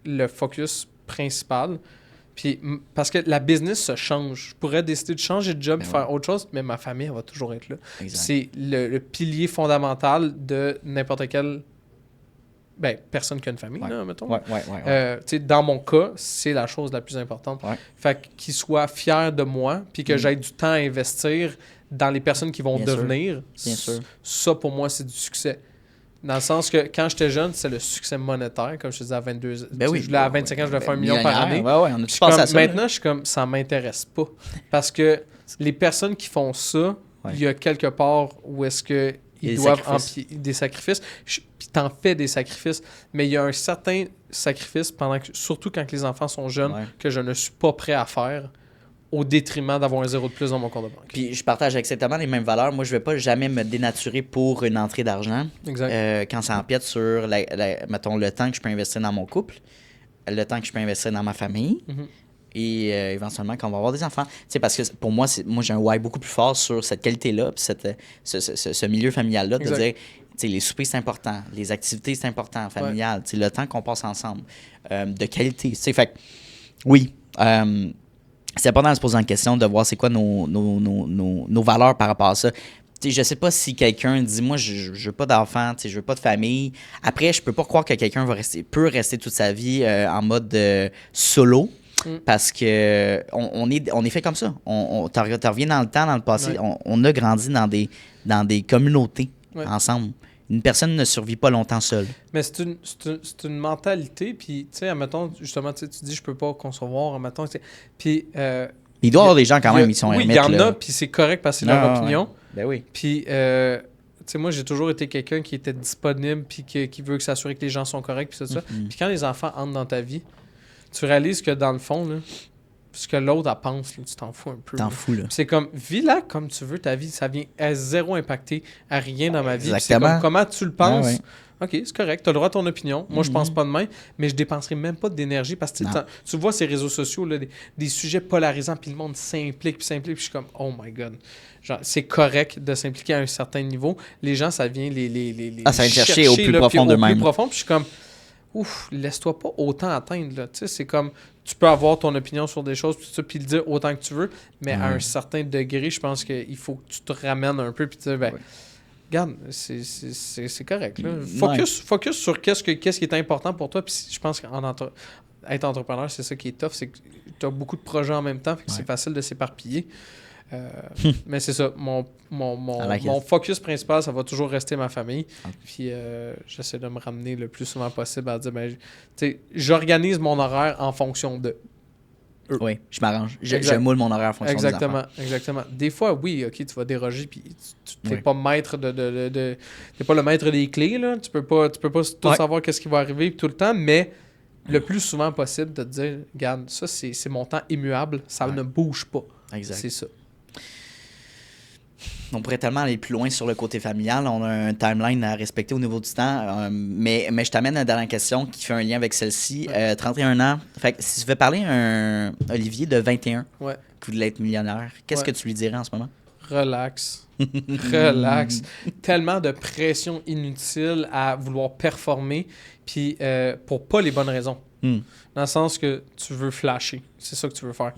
le focus principal, puis parce que la business se change. Je pourrais décider de changer de job et faire autre chose, mais ma famille, elle va toujours être là. Exact. C'est le pilier fondamental de n'importe quelle personne qui a une famille, là, mettons. Dans mon cas, c'est la chose la plus importante. Fait qu'ils soient fiers de moi, puis que j'aie du temps à investir dans les personnes qui vont devenir. Bien sûr. Ça, pour moi, c'est du succès. Dans le sens que quand j'étais jeune, c'est le succès monétaire. Comme je te disais, à 22 ans. À 25 ans, je voulais faire 1 million par année. On a tout pensé à ça. Maintenant, je suis comme, ça m'intéresse pas. Parce que les personnes qui font ça, il y a quelque part où est-ce qu'ils doivent des sacrifices. Puis t'en fais des sacrifices. Mais il y a un certain sacrifice, surtout quand les enfants sont jeunes, que je ne suis pas prêt à faire au détriment d'avoir un zéro de plus dans mon compte de banque. Puis je partage exactement les mêmes valeurs. Moi, je ne vais pas jamais me dénaturer pour une entrée d'argent. Exact. Quand ça empiète sur, mettons, le temps que je peux investir dans mon couple, le temps que je peux investir dans ma famille, et éventuellement quand on va avoir des enfants. Tu sais, parce que pour moi, j'ai un why beaucoup plus fort sur cette qualité-là, puis ce milieu familial-là, de dire, tu sais, les soupers, c'est important, les activités, c'est important, familial, tu sais, le temps qu'on passe ensemble, de qualité. Tu sais, fait que, oui, c'est important de se poser en question, de voir c'est quoi nos valeurs par rapport à ça. T'sais, je sais pas si quelqu'un dit moi je veux pas d'enfant, je veux pas de famille. Après, je peux pas croire que quelqu'un peut rester toute sa vie en mode solo. Parce que on est fait comme ça. T'en reviens dans le temps, dans le passé. On a grandi dans des communautés ensemble. Une personne ne survit pas longtemps seule. Mais c'est une mentalité. Puis, tu sais, admettons, justement, tu dis je peux pas concevoir, admettons. Puis. Il doit y avoir des gens quand même, ils sont oui, il y en a, puis c'est correct parce que c'est leur opinion. Ouais. Ben oui. Puis, tu sais, moi, j'ai toujours été quelqu'un qui était disponible, puis qui veut s'assurer que les gens sont corrects, puis tout ça. Puis quand les enfants entrent dans ta vie, tu réalises que dans le fond, là, ce que l'autre pense, là, tu t'en fous un peu. T'en fous, là. C'est comme, vis-la comme tu veux ta vie, ça vient à zéro impacter à rien dans ma vie. Exactement. C'est comme, comment tu le penses. Ah, OK, c'est correct, tu as le droit à ton opinion. Moi, je pense pas de même, mais je dépenserai même pas d'énergie parce que tu vois ces réseaux sociaux, là, des sujets polarisants, puis le monde s'implique, puis je suis comme, oh my God. Genre, c'est correct de s'impliquer à un certain niveau. Les gens, ça vient ça vient chercher au plus profond d'eux-mêmes. Plus profond, puis je suis comme, ouf, laisse-toi pas autant atteindre, là. Tu sais, c'est comme, tu peux avoir ton opinion sur des choses, puis le dire autant que tu veux, mais à un certain degré, je pense qu'il faut que tu te ramènes un peu, puis tu dis, ben, regarde, c'est correct, là. Focus sur qu'est-ce qui est important pour toi, puis je pense qu'être entrepreneur, c'est ça qui est tough, c'est que tu as beaucoup de projets en même temps, fait que c'est facile de s'éparpiller. Mais c'est ça, mon focus principal, ça va toujours rester ma famille. Puis j'essaie de me ramener le plus souvent possible à dire, ben, j'organise mon horaire en fonction de eux. Oui, je m'arrange. Je moule mon horaire en fonction des affaires. Exactement. Des fois, oui, OK, tu vas déroger, puis tu n'es pas maître t'es pas le maître des clés, là. Tu peux pas tout savoir qu'est-ce qui va arriver tout le temps, mais le plus souvent possible de te dire, regarde, ça, c'est mon temps immuable, ça ne bouge pas. Exact. C'est ça. On pourrait tellement aller plus loin sur le côté familial. On a un timeline à respecter au niveau du temps. Mais je t'amène à une dernière question qui fait un lien avec celle-ci. 31 ans. Fait que si tu veux parler à un Olivier de 21 qui voulait être millionnaire, qu'est-ce que tu lui dirais en ce moment? Relax. Relax. Tellement de pression inutile à vouloir performer, puis pour pas les bonnes raisons. Dans le sens que tu veux flasher. C'est ça que tu veux faire.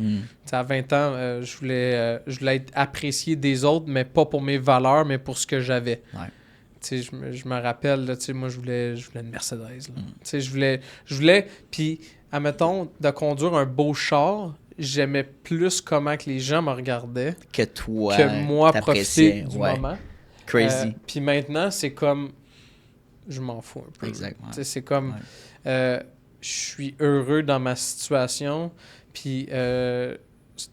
À 20 ans, je voulais être apprécié des autres, mais pas pour mes valeurs, mais pour ce que j'avais. Je me rappelle, là, moi, je voulais une Mercedes. Je voulais, puis, admettons, de conduire un beau char, j'aimais plus comment que les gens me regardaient que toi, que moi profiter du moment. Crazy. Puis maintenant, c'est comme... Je m'en fous un peu. Exactement. C'est comme... je suis heureux dans ma situation, puis tu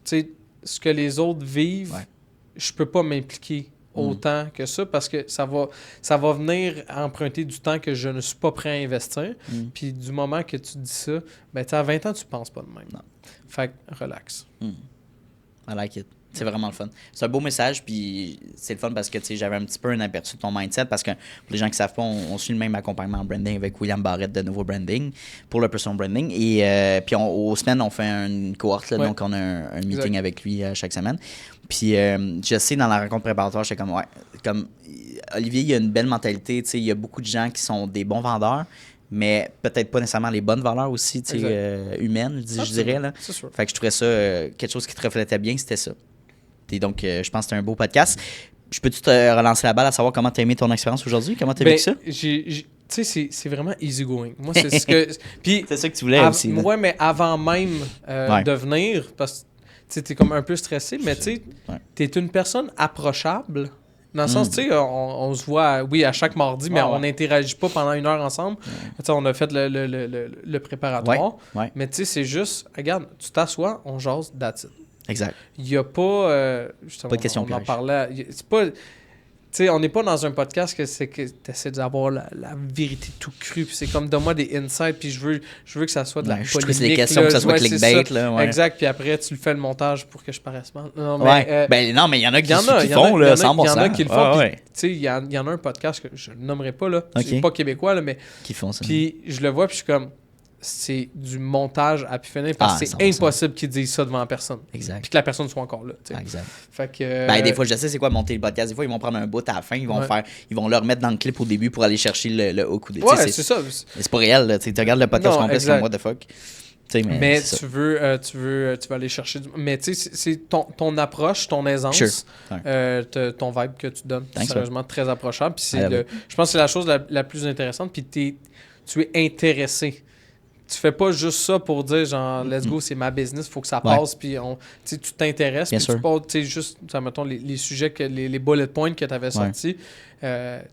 sais, ce que les autres vivent, je peux pas m'impliquer autant que ça parce que ça va venir emprunter du temps que je ne suis pas prêt à investir. Puis du moment que tu dis ça, ben à 20 ans, tu penses pas de même. Non. Fait que relax. I like it. C'est vraiment le fun. C'est un beau message, puis c'est le fun parce que j'avais un petit peu un aperçu de ton mindset parce que pour les gens qui ne savent pas, on suit le même accompagnement en branding avec William Barrett de Nouveau Branding pour le personal branding. Et puis aux semaines, on fait une cohorte, là, donc on a un meeting avec lui chaque semaine. Puis je sais, dans la rencontre préparatoire, j'étais comme Olivier, il a une belle mentalité. Il y a beaucoup de gens qui sont des bons vendeurs, mais peut-être pas nécessairement les bonnes valeurs aussi humaines, je dirais. Là. C'est sûr. Fait que je trouvais ça quelque chose qui te reflétait bien, c'était ça. Et donc, je pense que c'était un beau podcast. Je peux-tu te relancer la balle à savoir comment tu as aimé ton expérience aujourd'hui? Comment tu as vécu ça? Tu sais, c'est vraiment easy going. Moi, c'est ce que... Puis, c'est ça que tu voulais aussi. Oui, mais avant même de venir, parce que tu es comme un peu stressé, mais tu sais, tu es une personne approchable. Dans le sens, tu sais, on se voit, oui, à chaque mardi, mais on n'interagit pas pendant 1 heure ensemble. Tu sais, on a fait le préparatoire. Mais tu sais, c'est juste, regarde, tu t'assois, on jase, that's it. Exact. Il n'y a pas... pas de questions on en parlait... C'est pas... Tu sais, on n'est pas dans un podcast que tu essaies d'avoir la vérité tout crue. Puis c'est comme, donne-moi des insights, puis je veux que ça soit de la polémique. Je trouve les questions, que ça soit clickbait. Là, ouais. Exact, puis après, tu le fais le montage pour que je paraisse mal. Non, mais, non, mais il y en a qui font, là, 100%. Il y en a qui le font. Tu sais, il y en a un podcast que je ne nommerai pas, là. C'est pas québécois, là, mais... Qui font ça. Puis je le vois, puis je suis comme... C'est du montage à pu finir parce que c'est 100%. Impossible qu'ils disent ça devant la personne. Exact. Puis que la personne soit encore là. Exact. Fait que, des fois, je sais c'est quoi monter le podcast. Des fois, ils vont prendre un bout à la fin. Ils vont le remettre dans le clip au début pour aller chercher le hook. Ouais, c'est ça. Mais c'est pas réel. Là. Tu regardes le podcast complet, c'est comme what the fuck. Mais tu veux aller chercher du... Mais tu sais, c'est ton approche, ton aisance, ton vibe que tu donnes. C'est sérieusement très approchable. Puis je pense que c'est la chose la plus intéressante. Puis tu es intéressé. Tu fais pas juste ça pour dire genre let's go, c'est ma business, faut que ça passe, puis tu t'intéresses, puis tu poses juste, mettons, les sujets, les bullet points que tu avais sortis,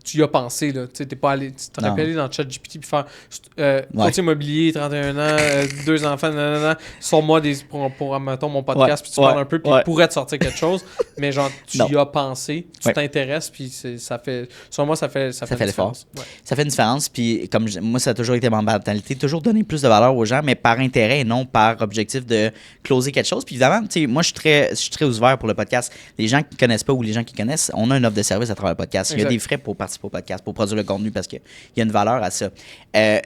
tu y as pensé, là. Tu t'es pas allé, tu t'aurais pu aller dans ChatGPT puis faire courtier immobilier, 31 ans, 2 enfants, sors-moi pour mettons, mon podcast, puis tu parles un peu, puis il pourrait te sortir quelque chose, mais genre, tu y as pensé, tu t'intéresses, puis ça fait, selon moi, ça fait une différence. Ça fait une différence, puis comme moi, ça a toujours été ma mentalité, toujours donner plus de valeur aux gens, mais par intérêt et non par objectif de closer quelque chose. Puis évidemment, moi, je suis très ouvert pour le podcast. Les gens qui ne connaissent pas ou les gens qui connaissent, on a une offre de service à travers le podcast. Exact. Il y a des frais pour participer au podcast, pour produire le contenu parce qu'il y a une valeur à ça.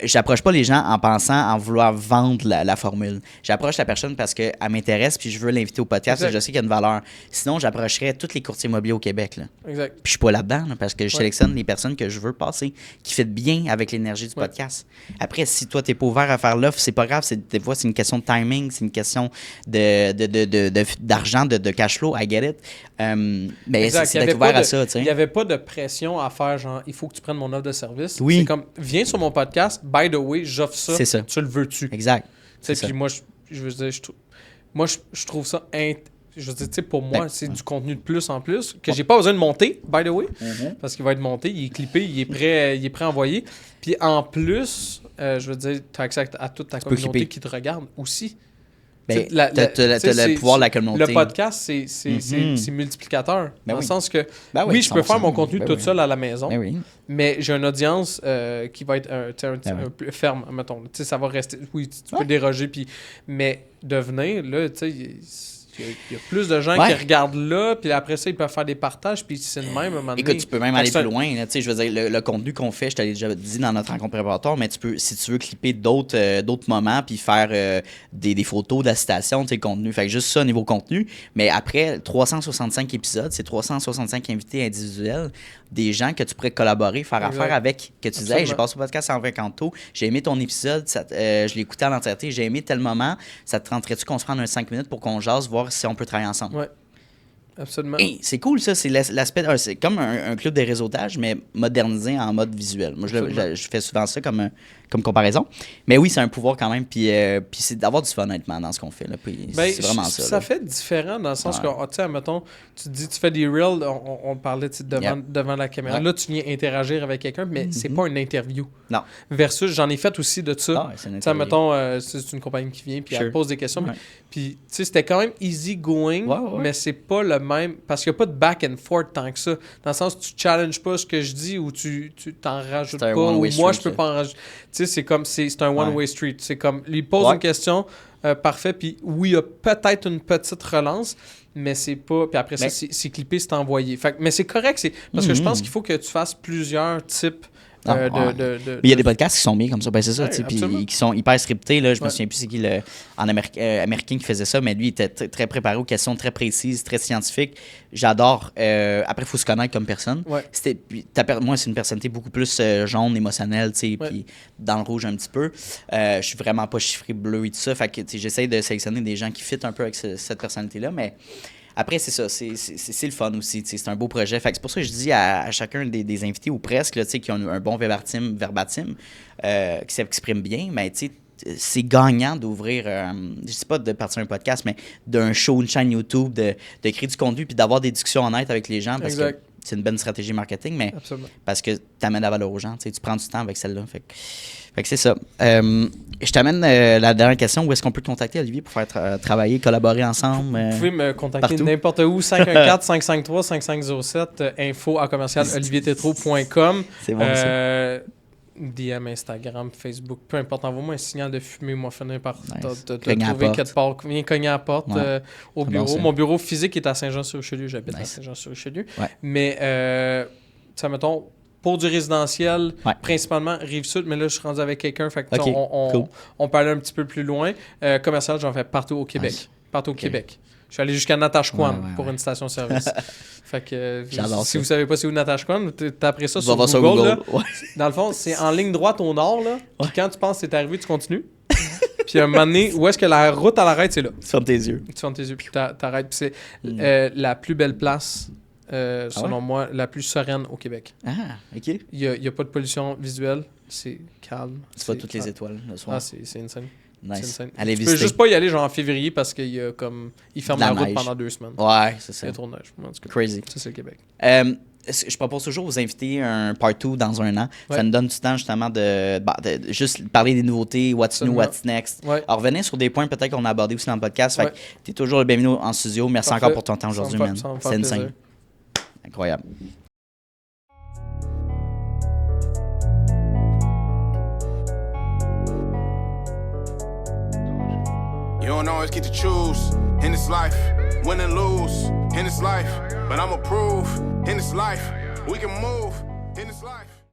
J'approche pas les gens en pensant en vouloir vendre la formule. J'approche la personne parce qu'elle m'intéresse puis je veux l'inviter au podcast et je sais qu'il y a une valeur. Sinon, j'approcherais tous les courtiers immobiliers au Québec. Là. Exact. Puis je suis pas là-dedans là, parce que je sélectionne les personnes que je veux passer, qui fit bien avec l'énergie du podcast. Après, si toi, tu n'es pas ouvert à faire l'offre, c'est pas grave. Des fois, c'est une question de timing, c'est une question d'argent, de cash flow, I get it. Mais c'est d'être ouvert à ça. Il n'y avait pas de pression à faire genre, il faut que tu prennes mon offre de service. Oui. C'est comme, viens sur mon podcast, by the way, j'offre ça. C'est ça. Tu le veux-tu? Exact. Puis moi, je veux dire, je trouve ça... Je veux dire, tu sais, pour moi, c'est du contenu de plus en plus que j'ai pas besoin de monter, by the way, parce qu'il va être monté, il est clippé, il est prêt à envoyer. Puis en plus, je veux dire, tu as accès à toute ta communauté qui te regarde aussi. Tu as le pouvoir de la communauté. Le podcast, c'est multiplicateur. Dans le sens que, oui, je peux faire mon contenu toute seule à la maison, mais j'ai une audience qui va être un peu ferme, mettons. Tu sais, ça va rester... Oui, tu peux déroger, mais devenir, là, tu sais... Il y a plus de gens qui regardent là, puis après ça, ils peuvent faire des partages, puis c'est le même à un moment donné. Écoute, tu peux même aller plus loin. Là, je veux dire, le contenu qu'on fait, je t'avais déjà dit dans notre rencontre préparatoire, mais si tu veux clipper d'autres moments, puis faire des photos de la citation, tu sais, contenu. Fait que juste ça au niveau contenu. Mais après, 365 épisodes, c'est 365 invités individuels, des gens que tu pourrais collaborer, faire affaire avec, que tu disais, hey, j'ai passé au podcast 150 taux, j'ai aimé ton épisode, je l'ai écouté en entièreté, j'ai aimé tel moment, ça te tenterait-tu qu'on se prenne 5 minutes pour qu'on jase, voir si on peut travailler ensemble? Oui, absolument. Hey, c'est cool, ça. C'est l'aspect. C'est comme un club de réseautage, mais modernisé en mode visuel. Moi, je fais souvent ça comme comparaison. Mais oui, c'est un pouvoir quand même. Puis c'est d'avoir du fun, honnêtement, dans ce qu'on fait. Là. Puis c'est vraiment ça. Ça fait différent dans le sens que, tu sais, mettons, tu fais des reels, on parlait devant la caméra. Là, tu viens interagir avec quelqu'un, mais c'est pas une interview. Non. Versus, j'en ai fait aussi de ça. Tu sais, mettons, c'est une compagnie qui vient, puis elle pose des questions. Puis, tu sais, c'était quand même easy going, mais c'est pas le même. Parce qu'il n'y a pas de back and forth tant que ça. Dans le sens que tu challenges pas ce que je dis ou tu t'en rajoutes pas. Ou moi, je peux pas en rajouter. Tu sais, c'est comme, c'est un one-way street. C'est comme, lui pose une question, parfait, puis oui, il y a peut-être une petite relance, mais c'est pas... Puis après ça, c'est clippé, c'est envoyé. Mais c'est correct, parce que je pense qu'il faut que tu fasses plusieurs types mais il y a des podcasts qui sont bien comme ça, c'est ça, puis qui sont hyper scriptés. Là, je me souviens plus c'est qui américain qui faisait ça, mais lui, il était très préparé aux questions très précises, très scientifiques. J'adore. Après, il faut se connaître comme personne. Moi, c'est une personnalité beaucoup plus jaune, émotionnelle, puis dans le rouge un petit peu. Je suis vraiment pas chiffré bleu et tout ça. Fait que j'essaie de sélectionner des gens qui fit un peu avec cette personnalité-là, mais... Après, c'est ça, c'est le fun aussi, c'est un beau projet. Fait que c'est pour ça que je dis à chacun des invités, ou presque, là, qui ont un bon verbatim, qui s'expriment bien, mais c'est gagnant d'ouvrir, je sais pas de partir un podcast, mais d'un show, une chaîne YouTube, de créer du contenu, puis d'avoir des discussions honnêtes avec les gens, parce que c'est une bonne stratégie marketing, mais Absolument. parce que tu amènes la valeur aux gens. Tu prends du temps avec celle-là. Fait que c'est ça. Je t'amène la dernière question. Où est-ce qu'on peut te contacter, Olivier, pour faire travailler, collaborer ensemble? Vous pouvez me contacter partout. n'importe où, 514-553-5507, info@commercialoliviertetro.com. C'est bon, ça. DM, Instagram, Facebook, peu importe. Envoie-moi un signal de fumée, moi, finir par te Cogner à la trouver porte. quelque part. Viens cogner à la porte au C'est bureau. bon, ça. Mon bureau physique est à Saint-Jean-sur-Richelieu. J'habite à Nice. Saint-Jean-sur-Richelieu. Ouais. Mais, ça, mettons, pour du résidentiel, Ouais. principalement Rive-Sud, mais là, je suis rendu avec quelqu'un. Fait que, Ok, cool. on peut aller un petit peu plus loin. Commercial, j'en fais partout au Québec. Nice. Partout au Ok. Québec. Je suis allé jusqu'à Natashquan Ouais, pour une station-service. Fait que J'adore si ça. vous savez pas c'est où Natashquan, tapez ça Va sur voir Google. sur Là. Google. Ouais. Dans le fond, c'est en ligne droite au nord. Là. Puis quand tu penses que c'est arrivé, tu continues. Puis à un moment donné, où est-ce que la route à l'arrête, c'est là. Tu fermes tes yeux. Tu fermes tes yeux puis t'arrêtes. Puis c'est la plus belle place, selon moi, la plus sereine au Québec. Ah, OK. Il y a pas de pollution visuelle. C'est calme. Tu vois toutes les calme. étoiles le soir. Ah, c'est insane. C'est Nice. insane. Allez Tu peux visiter. juste pas y aller genre en février parce qu'il y a comme ils ferment De la la route neige. pendant 2 semaines. Ouais, c'est Il ça. y a trop de neige. En tout cas, Crazy. ça, c'est le Québec. Je propose toujours vous inviter un part 2 dans un an. Ouais. Ça nous donne du temps justement de juste parler des nouveautés, what's new, Absolument. what's next. Ouais. Alors, revenez sur des points peut-être qu'on a abordés aussi dans le podcast. Fait Ouais. que t'es toujours le bienvenu en studio. Merci Parfait. encore pour ton temps aujourd'hui, man. Ça va me faire C'est plaisir. insane. Incroyable. You don't always get to choose in this life, win and lose in this life. But I'ma prove in this life, we can move in this life.